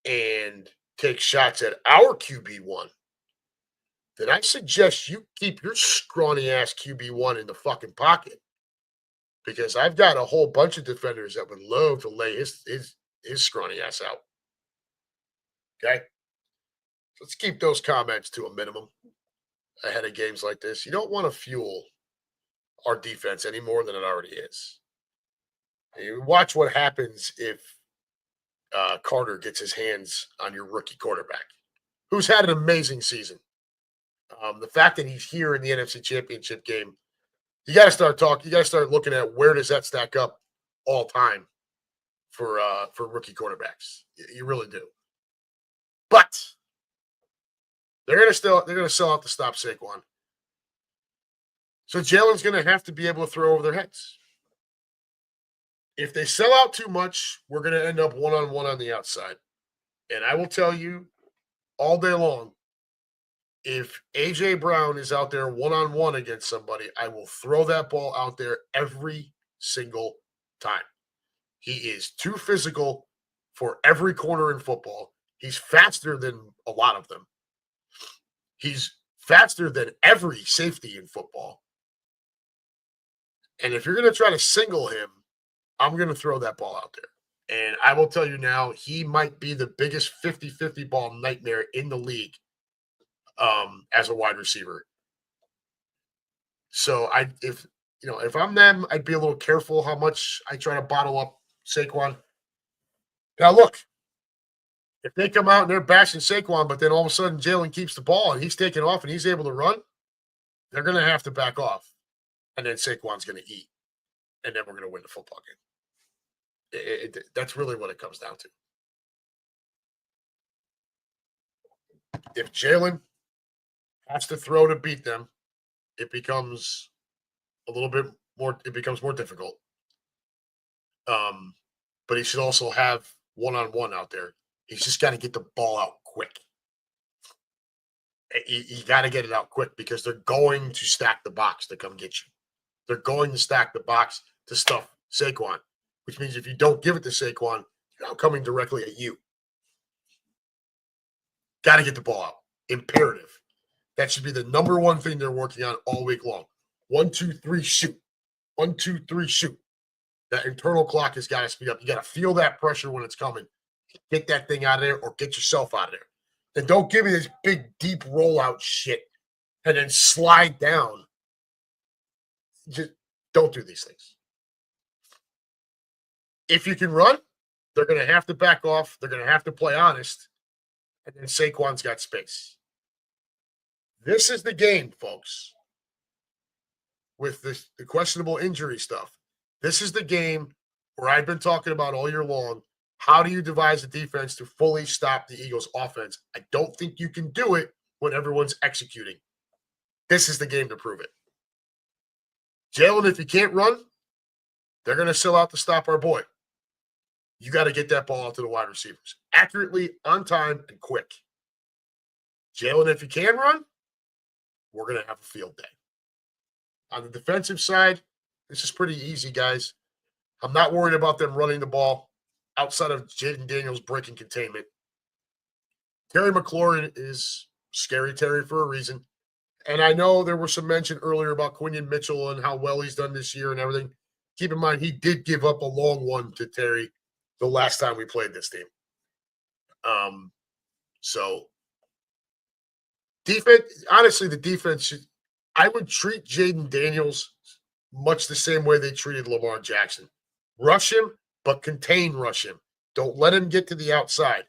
and take shots at our QB1, then I suggest you keep your scrawny ass QB1 in the fucking pocket. Because I've got a whole bunch of defenders that would love to lay his scrawny ass out. Okay? Let's keep those comments to a minimum ahead of games like this. You don't want to fuel our defense any more than it already is. You watch what happens if Carter gets his hands on your rookie quarterback, who's had an amazing season. The fact that he's here in the NFC Championship game, you got to start talking. You got to start looking at where does that stack up all time for rookie quarterbacks. You really do. But they're going to sell out to stop Saquon. So Jalen's going to have to be able to throw over their heads. If they sell out too much, we're going to end up one-on-one on the outside. And I will tell you all day long, if A.J. Brown is out there one-on-one against somebody, I will throw that ball out there every single time. He is too physical for every corner in football. He's faster than a lot of them. He's faster than every safety in football. And if you're going to try to single him, I'm going to throw that ball out there. And I will tell you now, he might be the biggest 50-50 ball nightmare in the league as a wide receiver. So if I'm them, I'd be a little careful how much I try to bottle up Saquon. Now look, if they come out and they're bashing Saquon, but then all of a sudden Jalen keeps the ball and he's taking off and he's able to run, they're going to have to back off. And then Saquon's going to eat. And then we're going to win the football game. That's really what it comes down to. If Jalen has to throw to beat them, it becomes a little bit more, it becomes more difficult. But he should also have one-on-one out there. He's just got to get the ball out quick. You got to get it out quick because they're going to stack the box to come get you. They're going to stack the box to stuff Saquon, which means if you don't give it to Saquon, they're not coming directly at you. Got to get the ball out. Imperative. That should be the number one thing they're working on all week long. 1, 2, 3, shoot. 1, 2, 3, shoot. That internal clock has got to speed up. You got to feel that pressure when it's coming. Get that thing out of there or get yourself out of there. And don't give me this big, deep rollout shit and then slide down. Just don't do these things. If you can run, they're going to have to back off. They're going to have to play honest. And then Saquon's got space. This is the game, folks, with the questionable injury stuff. This is the game where I've been talking about all year long. How do you devise a defense to fully stop the Eagles' offense? I don't think you can do it when everyone's executing. This is the game to prove it. Jalen, if you can't run, they're going to sell out to stop our boy. You got to get that ball out to the wide receivers accurately, on time, and quick. Jalen, if you can run, we're going to have a field day. On the defensive side, this is pretty easy, guys. I'm not worried about them running the ball outside of Jaden Daniels breaking containment. Terry McLaurin is scary Terry for a reason. And I know there was some mention earlier about Quinion Mitchell and how well he's done this year and everything. Keep in mind, he did give up a long one to Terry the last time we played this team. So defense, honestly, the defense I would treat Jaden Daniels much the same way they treated Lamar Jackson. Rush him, but rush him. Don't let him get to the outside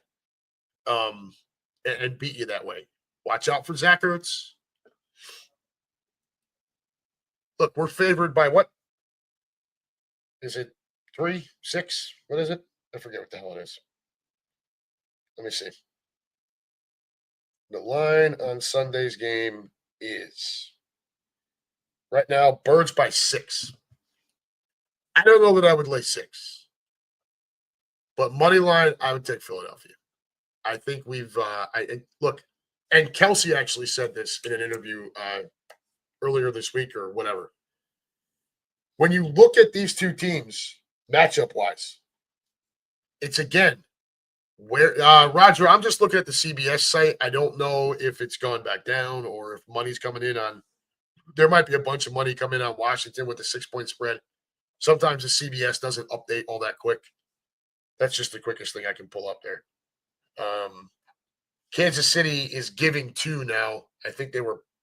and beat you that way. Watch out for Zach Ertz. Look, we're favored by what? Is it 3, 6? What is it? I forget what the hell it is. Let me see. The line on Sunday's game is right now Birds by 6. I don't know that I would lay 6. But money line, I would take Philadelphia. I think we've look, and Kelsey actually said this in an interview earlier this week or whatever. When you look at these two teams matchup wise, it's again where Roger, I'm just looking at the CBS site. I don't know if it's gone back down or if money's coming in on. There might be a bunch of money coming in on Washington with the 6-point spread. Sometimes the CBS doesn't update all that quick. That's just the quickest thing I can pull up there. Kansas City is giving 2 now. I think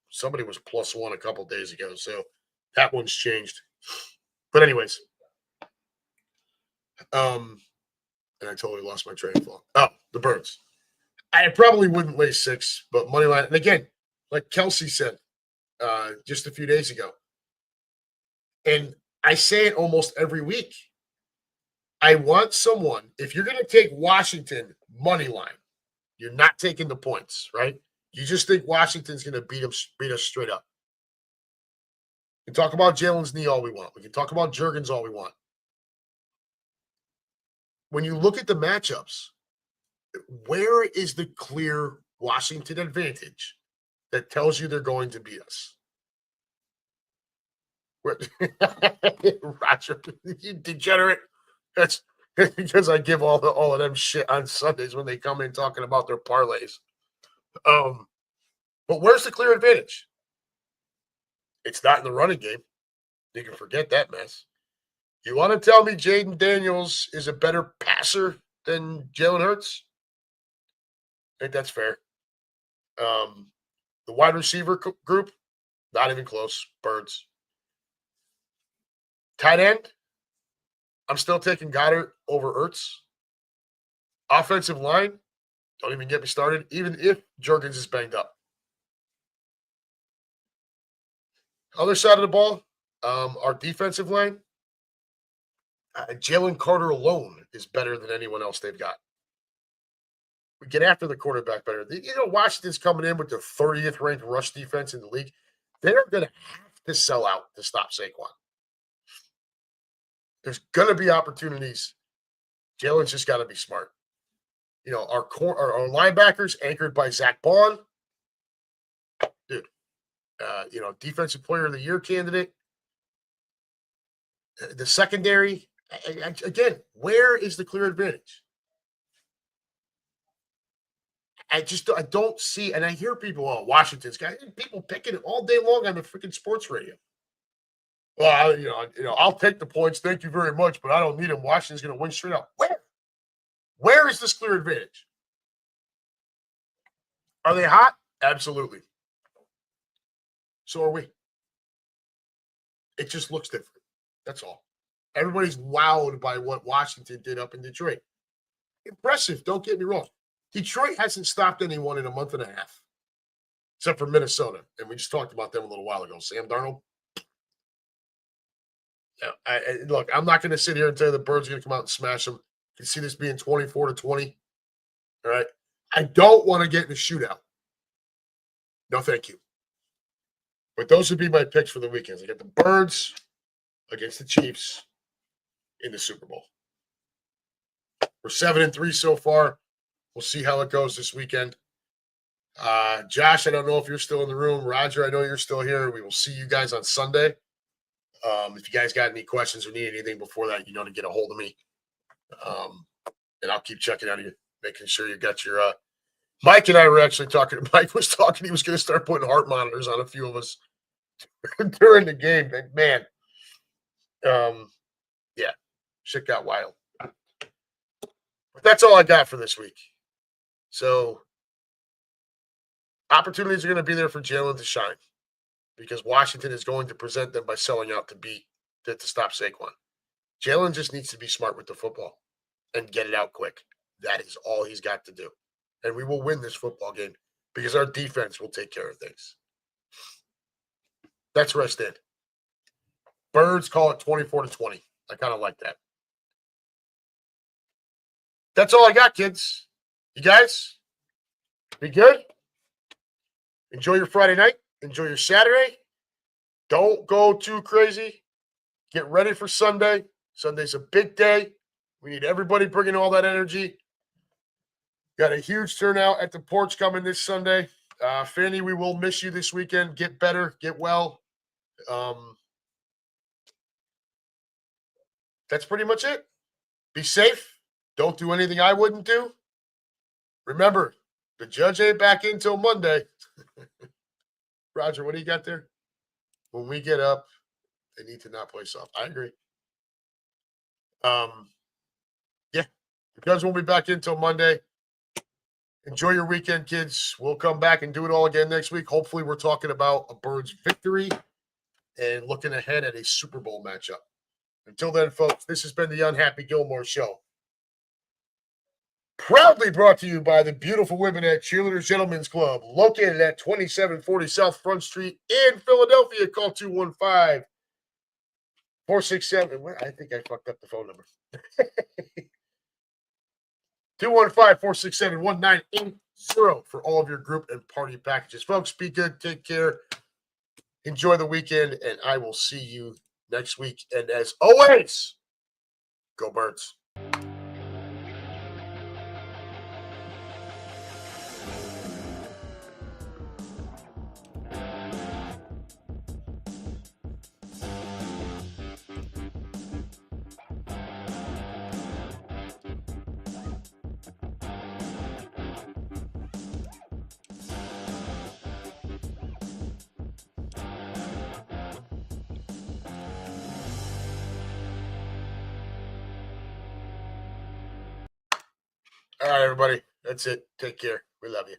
somebody was +1 a couple days ago, so that one's changed. But anyways, and I totally lost my train of thought. Oh, the Birds. I probably wouldn't lay 6, but money line. And again, like Kelsey said just a few days ago, and I say it almost every week. I want someone, if you're going to take Washington money line, you're not taking the points, right? You just think Washington's going to beat us straight up. We can talk about Jalen's knee all we want. We can talk about Juergens all we want. When you look at the matchups, where is the clear Washington advantage that tells you they're going to beat us? Roger, you degenerate. That's because I give all of them shit on Sundays when they come in talking about their parlays. But But where's the clear advantage? It's not in the running game. You can forget that mess. You want to tell me Jaden Daniels is a better passer than Jalen Hurts? I think that's fair. The wide receiver group, not even close. Birds. Tight end, I'm still taking Goddard over Ertz. Offensive line, don't even get me started, even if Jurgens is banged up. Other side of the ball, our defensive line, Jalen Carter alone is better than anyone else they've got. We get after the quarterback better. Washington's coming in with the 30th ranked rush defense in the league. They're going to have to sell out to stop Saquon. There's going to be opportunities. Jalen's just got to be smart. Our linebackers anchored by Zach Bond. Dude, defensive player of the year candidate. The secondary, again, where is the clear advantage? I don't see, and I hear people, Washington's guys, people picking it all day long on the freaking sports radio. Well, I'll take the points. Thank you very much, but I don't need them. Washington's going to win straight up. Where is this clear advantage? Are they hot? Absolutely. So are we. It just looks different. That's all. Everybody's wowed by what Washington did up in Detroit. Impressive. Don't get me wrong. Detroit hasn't stopped anyone in a month and a half, except for Minnesota. And we just talked about them a little while ago. Sam Darnold. Yeah, look, I'm not going to sit here and tell you the Birds are going to come out and smash them. You can see this being 24-20. All right. I don't want to get in a shootout. No, thank you. But those would be my picks for the weekends. I got the Birds against the Chiefs in the Super Bowl. We're 7-3 so far. We'll see how it goes this weekend. Josh, I don't know if you're still in the room. Roger, I know you're still here. We will see you guys on Sunday. If you guys got any questions or need anything before that, to get a hold of me. And I'll keep checking on you, making sure you got your Mike and I were actually talking. Mike was talking. He was going to start putting heart monitors on a few of us during the game. And man, yeah, shit got wild. But that's all I got for this week. So opportunities are going to be there for Jalen to shine because Washington is going to present them by selling out to stop Saquon. Jalen just needs to be smart with the football and get it out quick. That is all he's got to do. And we will win this football game because our defense will take care of things. That's where I stand. Birds call it 24-20. I kind of like that. That's all I got, kids. You guys, be good. Enjoy your Friday night. Enjoy your Saturday. Don't go too crazy. Get ready for Sunday. Sunday's a big day. We need everybody bringing all that energy. Got a huge turnout at the porch coming this Sunday. Fanny, we will miss you this weekend. Get better. Get well. That's pretty much it. Be safe. Don't do anything I wouldn't do. Remember, the judge ain't back in till Monday. Roger, what do you got there? When we get up, they need to not play soft. I agree. Yeah, the judge won't be back in till Monday. Enjoy your weekend, kids. We'll come back and do it all again next week. Hopefully, we're talking about a Birds victory and looking ahead at a Super Bowl matchup. Until then, folks, this has been the UnHappy Gilmore Show. Proudly brought to you by the beautiful women at Cheerleaders Gentlemen's Club, located at 2740 South Front Street in Philadelphia. Call 215-467. I think I fucked up the phone number. 215-467-1980 for all of your group and party packages. Folks, be good. Take care. Enjoy the weekend, and I will see you next week. And as always, go Birds. All right, everybody. That's it. Take care. We love you.